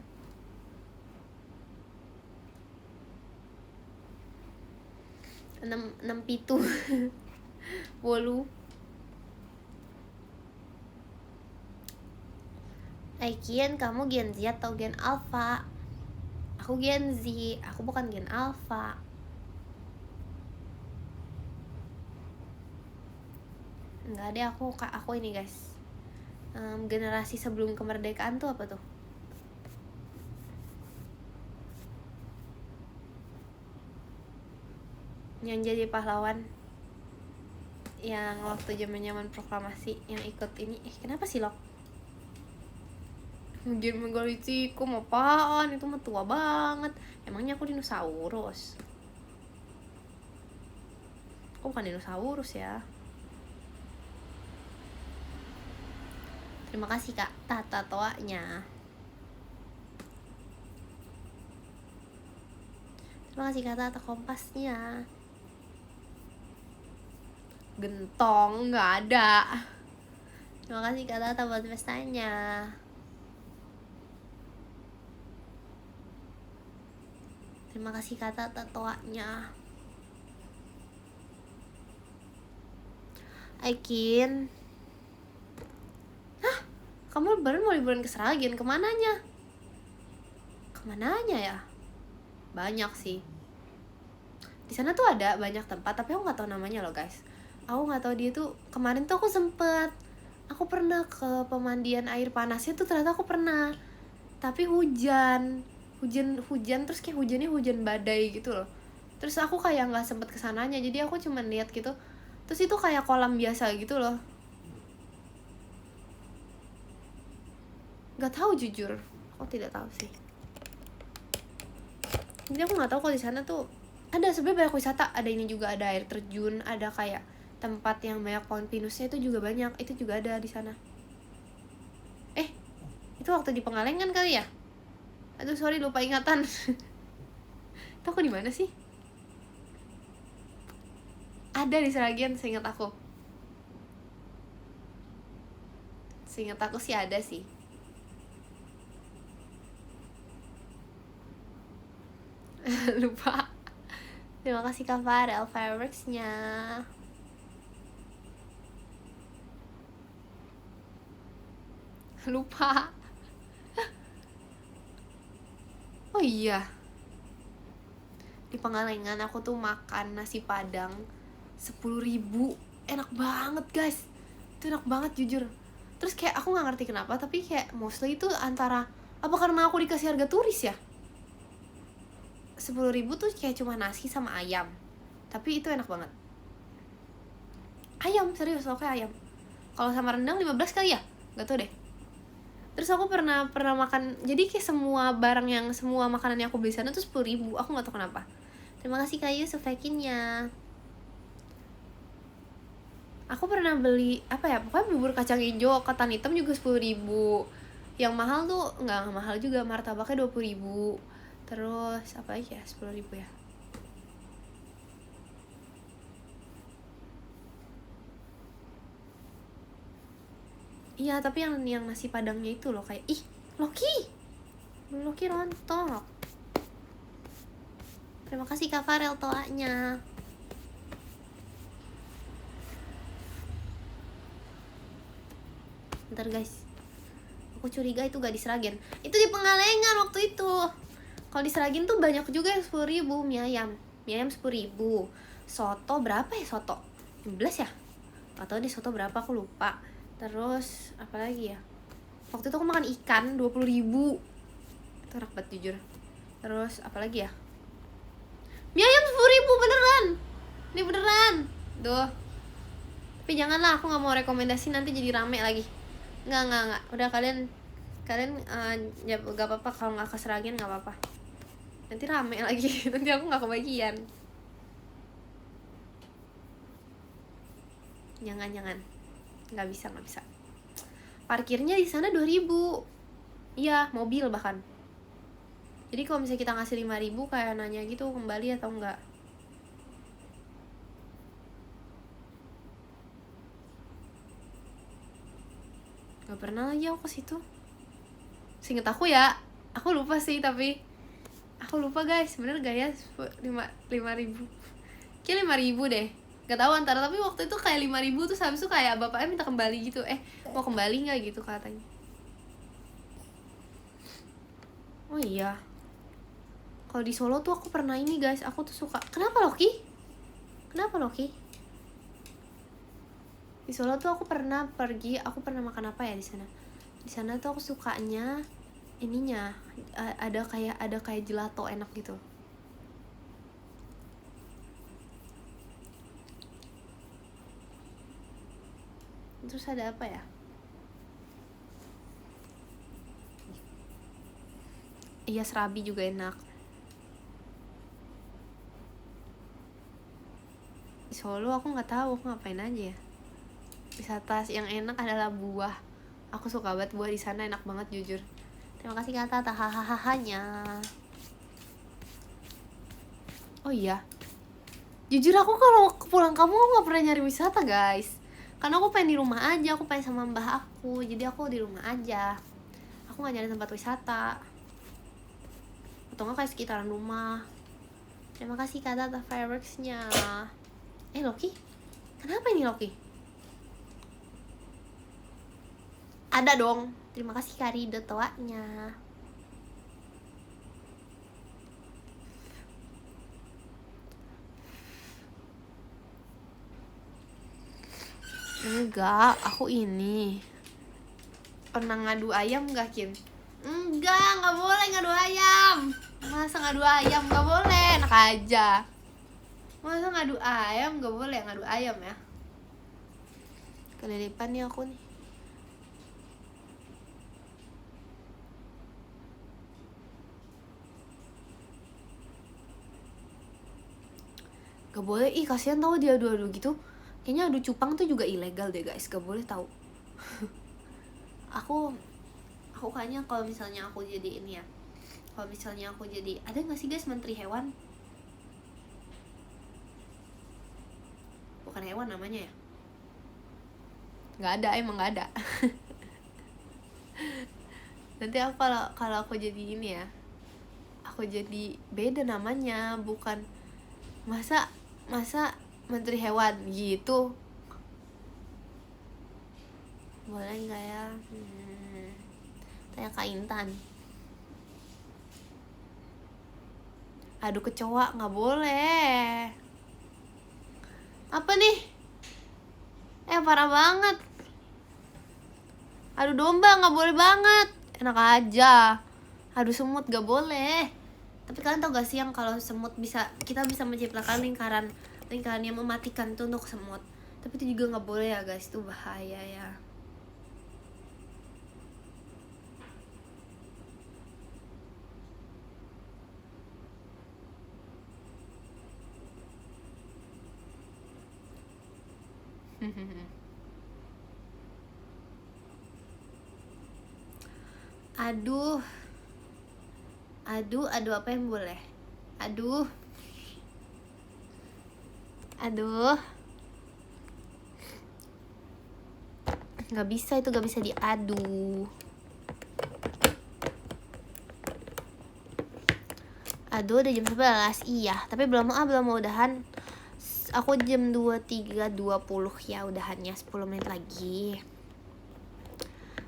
enam pitu. Wolu. Aikian, kamu Gen Z atau Gen Alpha? Aku Gen Z, aku bukan Gen Alpha. Enggak deh, aku ini guys, generasi sebelum kemerdekaan tuh apa tuh? Yang jadi pahlawan yang waktu zaman proklamasi yang ikut ini, kenapa sih Lok? Gen Megalithicum apaan? Itu mah tua banget. Emangnya aku dinosaurus? Aku bukan dinosaurus ya. Terima kasih Kak Tata toanya. Terima kasih Kak Tata kompasnya. Gentong nggak ada. Terima kasih Kak Tata buat pestanya. Terima kasih Kak Tata toanya. Aikin, hah? Kamu lebaran mau liburan ke Seragen? Kemananya? Kemananya ya? Banyak sih. Di sana tuh ada banyak tempat, tapi aku nggak tahu namanya loh guys. Aku nggak tahu dia tuh. Kemarin tuh aku pernah ke pemandian air panasnya tuh, ternyata aku pernah. Tapi hujan terus kayak hujannya hujan badai gitu loh. Terus aku kayak nggak sempet kesananya, jadi aku cuman lihat gitu. Terus itu kayak kolam biasa gitu loh. Nggak tahu jujur, aku tidak tahu sih. Jadi aku nggak tahu kalau di sana tuh ada sebenarnya banyak wisata. Ada ini juga, ada air terjun, ada kayak tempat yang banyak pohon pinusnya, itu juga banyak. Itu juga ada di sana. Itu waktu di Pengalengan kali ya? Aduh sorry, lupa ingatan. Itu aku di mana sih? Ada di Seragen, seingat aku. Seingat aku sih ada sih. Lupa. Terima kasih Kak Farel fireworks-nya. Lupa. Oh iya, di Pengalengan aku tuh makan nasi padang 10.000. Enak banget guys, itu enak banget jujur. Terus kayak aku nggak ngerti kenapa, tapi kayak mostly itu antara apa karena aku dikasih harga turis ya, 10.000 tuh kayak cuma nasi sama ayam, tapi itu enak banget. Ayam serius, oke ayam. Kalau sama rendang 15 kali ya, nggak tau deh. Terus aku pernah makan, jadi kayak semua makanan yang aku beli sana tuh 10.000. Aku nggak tahu kenapa. Terima kasih Kak Yusuf Ekinnya. Aku pernah beli apa ya, pokoknya bubur kacang hijau ketan hitam juga 10.000. Yang mahal tuh nggak mahal juga, martabaknya 20.000. Terus apa lagi ya, 10.000 ya. Iya, tapi yang nasi padangnya itu loh, kayak Loki rontok. Terima kasih Kak Farel toanya. Bentar guys, aku curiga itu gak di Seragen. Itu di Pengalengan waktu itu. Kalau di Seragen tuh banyak juga yang 10.000. Mie ayam 10.000. Soto berapa ya soto? 15 ya? Atau di soto berapa aku lupa. Terus apa lagi ya? Waktu itu aku makan ikan 20.000. Itu enak banget jujur. Terus apa lagi ya? Mie ayam 10.000 beneran. Ini beneran. Duh. Tapi janganlah, aku nggak mau rekomendasi nanti jadi rame lagi. Nggak. Udah kalian ya gak apa-apa kalau nggak keseragian, nggak apa-apa. Nanti rame lagi. Nanti aku nggak kebagian. Jangan. Nggak bisa. Parkirnya di sana 2.000. Iya, mobil bahkan. Jadi kalau misalnya kita ngasih 5.000 kayak nanya gitu kembali atau enggak. Gak pernah lagi aku ke situ. Seinget aku ya, aku lupa sih tapi aku lupa guys, bener gak ya 5.000? Kayak 5.000 deh. Gak tahu antara, tapi waktu itu kayak 5.000 terus habis itu kayak bapaknya minta kembali gitu. Mau kembali nggak gitu katanya. Oh iya. Kalau di Solo tuh aku pernah ini guys, aku tuh suka. Kenapa Loki? Di Solo tuh aku pernah makan apa ya di sana? Di sana tuh aku sukanya ininya ada kayak gelato enak gitu. Terus ada apa ya? Iya, serabi juga enak. Di Solo aku nggak tahu aku ngapain aja ya. Wisata yang enak adalah buah. Aku suka banget buah di sana, enak banget jujur. Terima kasih kata hahahahanya. Oh iya, jujur aku kalau pulang kamu aku nggak pernah nyari wisata guys. Karena aku pengen di rumah aja, aku pengen sama mbah aku. Jadi aku di rumah aja. Aku nggak nyari tempat wisata. Atau nggak kayak sekitaran rumah. Terima kasih kata fireworksnya. Loki, kenapa ini Loki? Ada dong. Terima kasih Kari Dotoanya. Enggak, aku ini pernah ngadu ayam gak Kim? Enggak boleh ngadu ayam. Masa ngadu ayam gak boleh, enak aja. Masa ngadu ayam gak boleh, ngadu ayam ya. Kelilipan nih aku nih. Gak boleh, kasihan tau dia adu-adu gitu. Kayaknya adu cupang tuh juga ilegal deh guys, gak boleh tau. aku kayaknya kalau misalnya aku jadi ini ya, kalau misalnya aku jadi, ada gak sih guys menteri hewan? Bukan hewan namanya ya? Nggak ada, emang nggak ada. Nanti aku kalau aku jadi ini ya, aku jadi beda namanya, bukan masa menteri hewan gitu. Boleh nggak ya? Tanya Kak Intan. Aduh kecoa nggak boleh. Apa nih? Parah banget. Aduh domba nggak boleh banget. Enak aja. Aduh semut nggak boleh. Tapi kalian tau gak sih yang kalau semut kita bisa menciptakan lingkaran yang mematikan tuh untuk semut. Tapi itu juga nggak boleh ya guys, itu bahaya ya. Aduh apa yang boleh? Aduh nggak bisa, itu nggak bisa diadu. Aduh udah jam 11. Iya, tapi belum mau udahan. Aku jam 23.20 ya udahannya, 10 menit lagi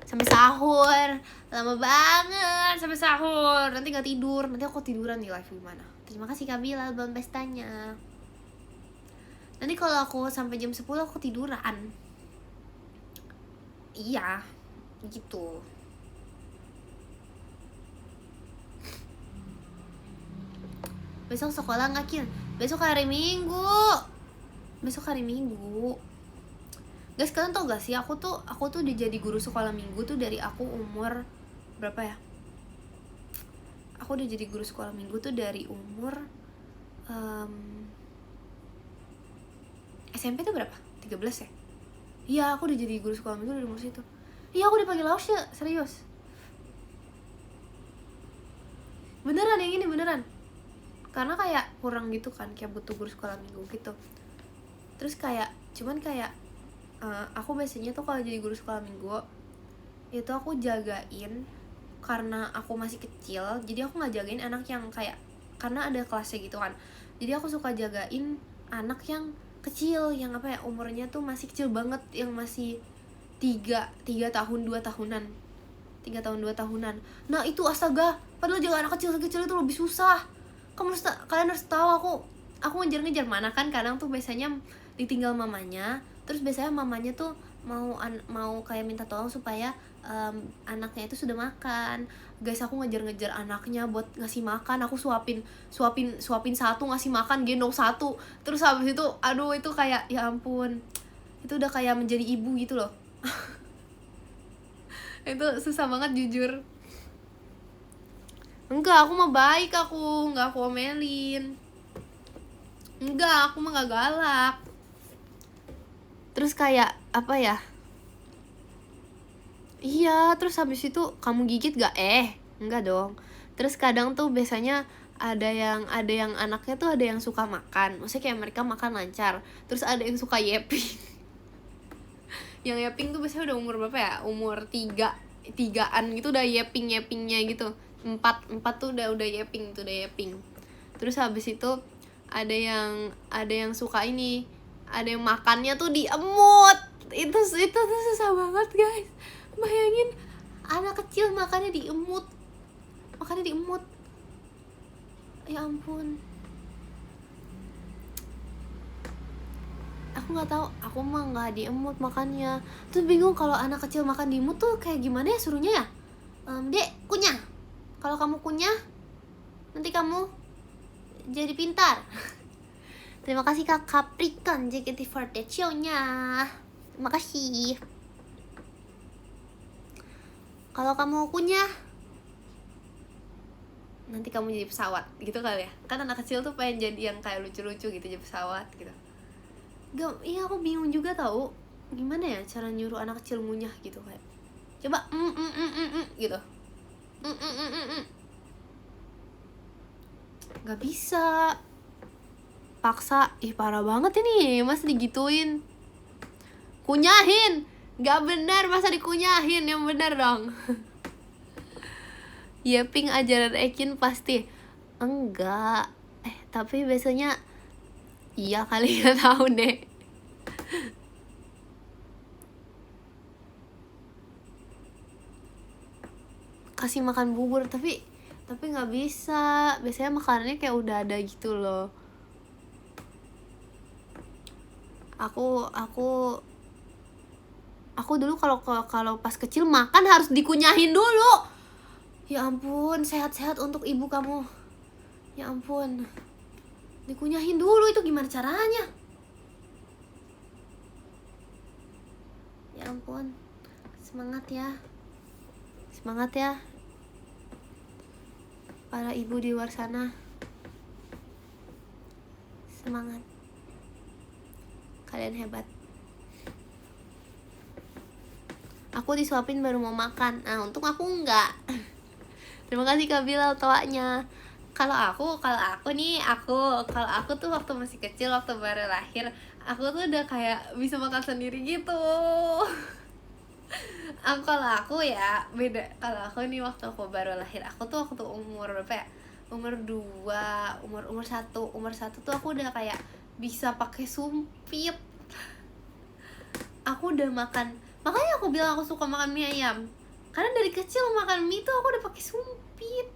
sampai sahur. Lama banget sampai sahur, nanti gak tidur. Nanti aku tiduran di live gimana. Terima kasih Kak Bilal belum pestanya. Nanti kalau aku sampai jam 10 aku tiduran. Iya gitu. besok sekolah nggak Kin? Besok hari Minggu. Guys, kalian tau gak sih, aku tuh udah jadi guru sekolah minggu tuh dari aku umur berapa ya? Aku udah jadi guru sekolah minggu tuh dari umur SMP tuh berapa? 13 ya? Iya, aku udah jadi guru sekolah minggu dari umur situ. Iya, aku dipanggil Lausya, serius. Beneran yang ini, beneran. Karena kayak kurang gitu kan, kayak butuh guru sekolah minggu gitu. Terus kayak, cuman kayak aku biasanya tuh kalau jadi guru sekolah minggu itu aku jagain, karena aku masih kecil, jadi aku nggak jagain anak yang kayak, karena ada kelasnya gitu kan, jadi aku suka jagain anak yang kecil, yang apa ya, umurnya tuh masih kecil banget, yang masih 3 tahun 2 tahunan. Nah itu astaga, padahal jaga anak kecil itu lebih susah. Kalian harus tahu, aku ngejar mana kan, kadang tuh biasanya ditinggal mamanya, terus biasanya mamanya tuh mau kayak minta tolong supaya anaknya itu sudah makan. Guys, aku ngejar anaknya buat ngasih makan, aku suapin satu, ngasih makan, gendong satu, terus habis itu aduh, itu kayak ya ampun, itu udah kayak menjadi ibu gitu loh. Itu susah banget jujur. Enggak, aku mah baik, enggak aku omelin. Enggak, aku mah gak galak. Terus kayak apa ya, iya, terus habis itu kamu gigit gak? Enggak dong. Terus kadang tuh biasanya ada yang anaknya tuh ada yang suka makan, maksudnya kayak mereka makan lancar, terus ada yang suka yeping. Yang yeping tuh biasanya udah umur berapa ya, umur 3-an gitu udah yepingnya gitu. 4 tuh udah yeping tuh, udah yeping. Terus habis itu ada yang suka ini, ada yang makannya tuh diemut. Itu tuh susah banget guys, bayangin anak kecil makannya diemut, ya ampun. Aku nggak tahu, aku mah nggak diemut makannya. Terus bingung kalau anak kecil makan diemut tuh kayak gimana ya suruhnya ya. Dek, kunyah. Kalau kamu kunyah, nanti kamu jadi pintar. Terima kasih Kak Capricorn JKT48 show-nya. Terima kasih. Kalau kamu kunyah, nanti kamu jadi pesawat gitu kali ya. Kan anak kecil tuh pengen jadi yang kayak lucu-lucu gitu, jadi pesawat gitu. Iya, aku bingung juga tahu gimana ya cara nyuruh anak kecil ngunyah gitu, kayak coba gitu. Gak bisa, paksa. Parah banget ini, masa digituin. Kunyahin, gak benar, masa dikunyahin, yang benar dong. Yeping ajaran Ekin pasti enggak, tapi biasanya iya kali, nggak tahu deh. Kasih makan bubur, tapi nggak bisa, biasanya makanannya kayak udah ada gitu loh. Aku dulu kalau pas kecil makan harus dikunyahin dulu. Ya ampun, sehat-sehat untuk ibu kamu. Ya ampun, dikunyahin dulu, itu gimana caranya? Ya ampun, semangat ya para ibu di luar sana, semangat, kalian hebat. Aku disuapin baru mau makan, untung aku enggak. Terima kasih Kak Bilal toanya. Kalau aku tuh waktu masih kecil, waktu baru lahir, aku tuh udah kayak bisa makan sendiri gitu. Kalau aku ya beda. Kalau aku nih waktu aku baru lahir, aku tuh waktu umur berapa ya? Umur 2, umur 1 tuh aku udah kayak bisa pakai sumpit. Aku udah makan, makanya aku bilang aku suka makan mie ayam, karena dari kecil makan mie tuh aku udah pakai sumpit.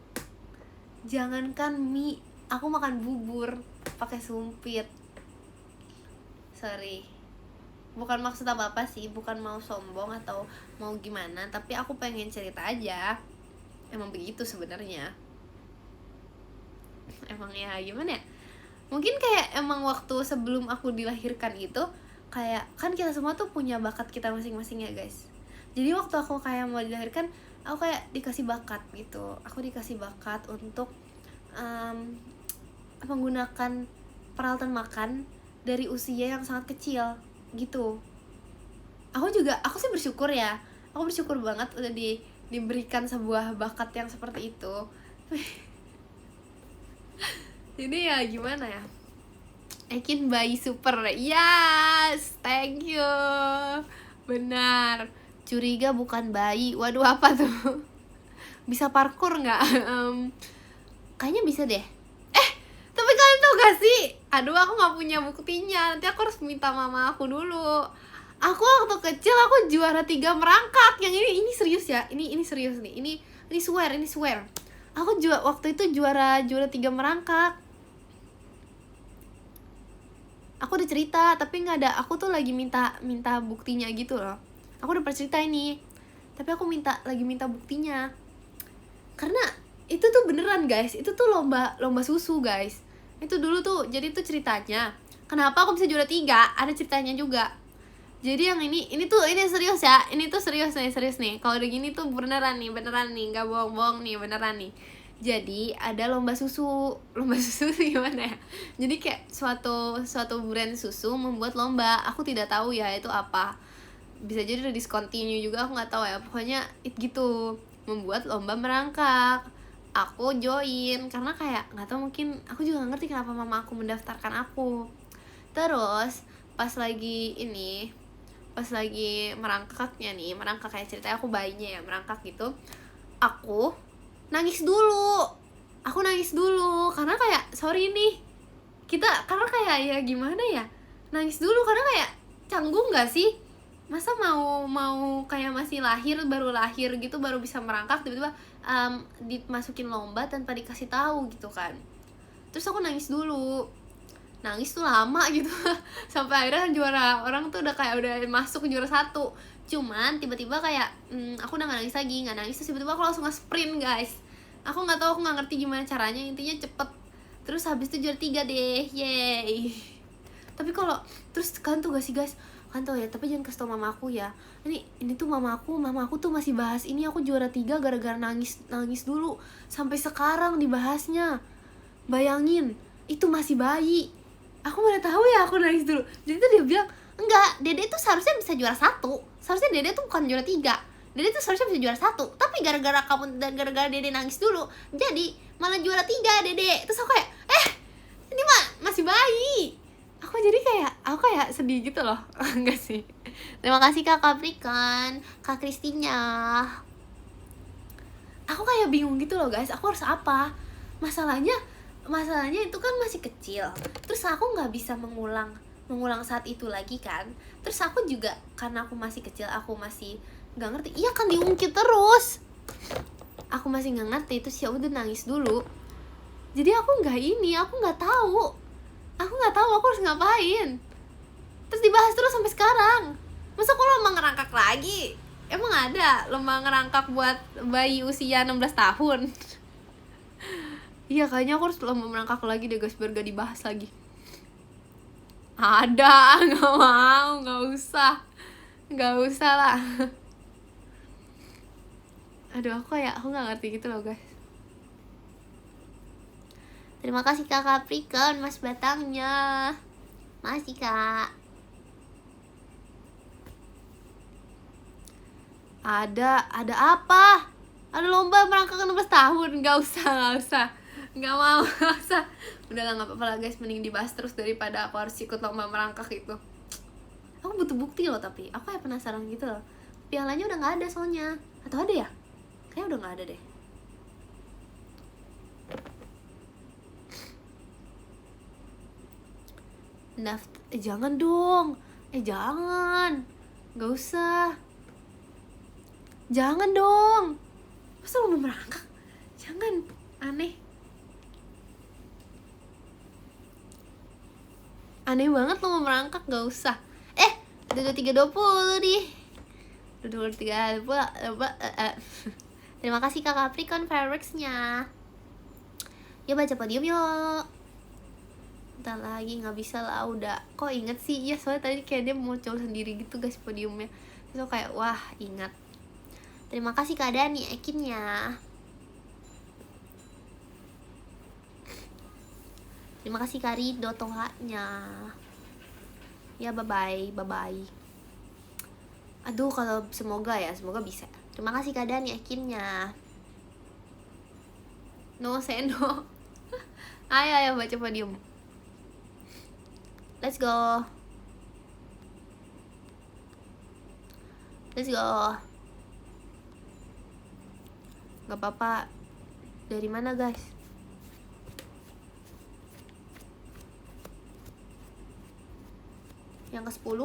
Jangankan mie, aku makan bubur pakai sumpit. Sorry, bukan maksud apa sih, bukan mau sombong atau mau gimana, tapi aku pengen cerita aja. Emang begitu sebenarnya. emang ya gimana ya, mungkin kayak emang waktu sebelum aku dilahirkan itu kayak kan kita semua tuh punya bakat kita masing-masing ya guys. Jadi waktu aku kayak mau dilahirkan, aku kayak dikasih bakat gitu, aku dikasih bakat untuk menggunakan peralatan makan dari usia yang sangat kecil gitu. Aku sih bersyukur ya, aku bersyukur banget udah diberikan sebuah bakat yang seperti itu. Jadi ya gimana ya, Ekin bayi super, yes, thank you, benar. Curiga bukan bayi, waduh apa tuh? Bisa parkour nggak? Kayaknya bisa deh. Tapi kalian tau gak sih? Aduh aku nggak punya buktinya, nanti aku harus minta mama aku dulu. Aku waktu kecil aku juara 3 merangkak. Yang ini serius ya, ini serius nih, ini swear. Aku waktu itu juara 3 merangkak. Aku udah cerita, tapi nggak ada. Aku tuh lagi minta buktinya gitu loh. Aku udah pernah cerita ini, tapi aku lagi minta buktinya. Karena itu tuh beneran guys, itu tuh lomba susu guys. Itu dulu tuh, jadi tuh ceritanya kenapa aku bisa juara 3, ada ceritanya juga. Jadi yang ini serius ya, ini tuh serius nih. Kalau udah gini tuh beneran nih, nggak bohong nih, beneran nih. Jadi ada lomba susu gimana ya? Jadi kayak suatu brand susu membuat lomba, aku tidak tahu ya itu apa. Bisa jadi udah discontinue juga, aku nggak tahu ya. Pokoknya gitu, membuat lomba merangkak. Aku join karena kayak nggak tahu, mungkin aku juga nggak ngerti kenapa mama aku mendaftarkan aku. Terus pas lagi merangkak kayak ceritanya aku bayinya ya merangkak gitu, aku nangis dulu karena kayak sorry nih karena kayak ya gimana ya, nangis dulu karena kayak canggung nggak sih, masa mau kayak masih baru lahir gitu baru bisa merangkak, tiba-tiba dimasukin lomba tanpa dikasih tahu gitu kan. Terus aku nangis tuh lama gitu sampai akhirnya juara, orang tuh udah masuk juara 1. Cuman tiba-tiba kayak aku udah nggak nangis terus tiba-tiba aku langsung nge-sprint guys. Aku nggak ngerti gimana caranya, intinya cepet. Terus habis itu juara 3 deh, yeay. Tapi kalau terus kan tuh gak sih guys, kan tau ya, tapi jangan kasih tau mama aku ya. Ini tuh mama aku tuh masih bahas ini aku juara 3 gara-gara nangis dulu, sampai sekarang dibahasnya. Bayangin, itu masih bayi. Aku mana tahu ya aku nangis dulu. Jadi tuh dia bilang, enggak, Dede tuh seharusnya bisa juara 1. Seharusnya Dede tuh bukan juara 3. Dede tuh seharusnya bisa juara 1. Tapi gara-gara kamu dan gara-gara Dede nangis dulu, jadi malah juara 3 Dede. Terus aku kayak, ini mah masih bayi. Aku kayak sedih gitu loh. Enggak sih. Terima kasih Kak Capricorn, Kak Kristinya. Aku kayak bingung gitu loh guys, aku harus apa? Masalahnya itu kan masih kecil. Terus aku nggak bisa mengulang saat itu lagi kan. Terus aku juga karena aku masih kecil, aku masih nggak ngerti. Iya kan diungkit terus. Aku masih nggak ngerti, terus ya udah nangis dulu. Jadi aku nggak tahu aku harus ngapain. Terus dibahas terus sampai sekarang. Masa aku lomba ngerangkak lagi? Emang ada lomba ngerangkak buat bayi usia 16 tahun? Iya kayaknya aku harus lomba merangkak lagi deh guys, biar gak dibahas lagi. Ada, gak mau, gak usah lah. Aduh aku gak ngerti gitu loh guys. Terima kasih Kak Capricorn, Mas Batangnya. Masih Kak. Ada apa? Ada lomba merangkak 16 tahun? Gak usah. Gak mau, gak usah. Udahlah gak apa-apa lah guys, mending dibahas terus daripada aku harus ikut lomba merangkak itu. Aku butuh bukti loh, tapi aku kayak penasaran gitu loh. Pialanya udah gak ada soalnya. Atau ada ya? Kayaknya udah gak ada deh. Jangan dong. Jangan. Gak usah. Jangan dong. Masa lomba merangkak? Jangan, aneh banget lomba merangkak, gak usah. Udah 23.20 nih. Udah 23.20. Terima kasih Kak Capricorn fireworks-nya. Ya baca podium yuk. Bentar lagi, nggak bisa lah udah. Kok inget sih? Ya soalnya tadi kayak dia muncul sendiri gitu guys podiumnya. Terus kayak wah ingat. Terima kasih Kak Dani ekinnya. Terima kasih Kak Rido tohanya. Ya bye bye. Aduh kalau semoga bisa. Terima kasih Kak Dani ekinnya. No say no. Ayo baca podium. Let's go. Gak apa-apa. Dari mana guys? Yang ke-10?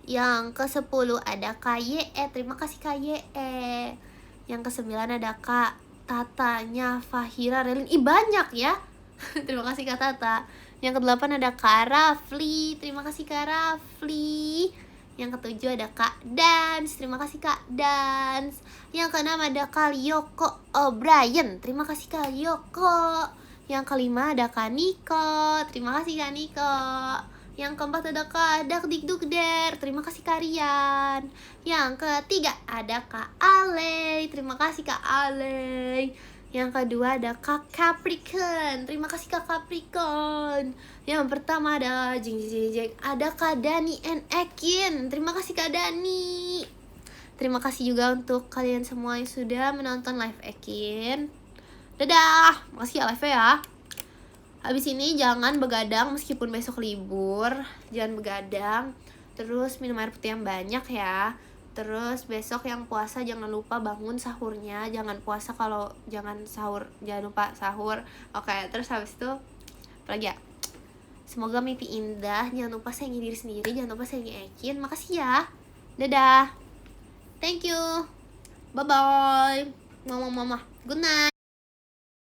Yang ke-10 ada KYE. Terima kasih KYE. Yang ke-9 ada Kak Tatanya Fahira Relin. Ih banyak ya. Terima kasih Kak Tata. Yang ke-8 ada Kak Rafli. Terima kasih Kak Rafli. Yang ke-7 ada Kak Dance. Terima kasih Kak Dance. Yang ke-6 ada Kak Yoko O'Brien. Terima kasih Kak Yoko. Yang ke-5 ada Kak Niko. Terima kasih Kak Niko. Yang ke-4 ada Kak Dakdikdukder. Terima kasih Kak Rian. Yang ke-3 ada Kak Ale. Terima kasih Kak Ale. Yang kedua ada Kak Capricorn. Terima kasih Kak Capricorn. Yang pertama ada jeng. Ada Kak Dani and Ekin. Terima kasih Kak Dani. Terima kasih juga untuk kalian semua yang sudah menonton live Ekin. Dadah. Makasih ya live ya. Habis ini jangan begadang meskipun besok libur. Jangan begadang. Terus minum air putih yang banyak ya. Terus besok yang puasa jangan lupa bangun sahurnya. Jangan lupa sahur. Oke, terus habis itu apa lagi ya? Semoga mimpi indah. Jangan lupa sayangi diri sendiri. Jangan lupa sayangi Ekin. Makasih ya. Dadah. Thank you. Bye bye. Mama. Good night.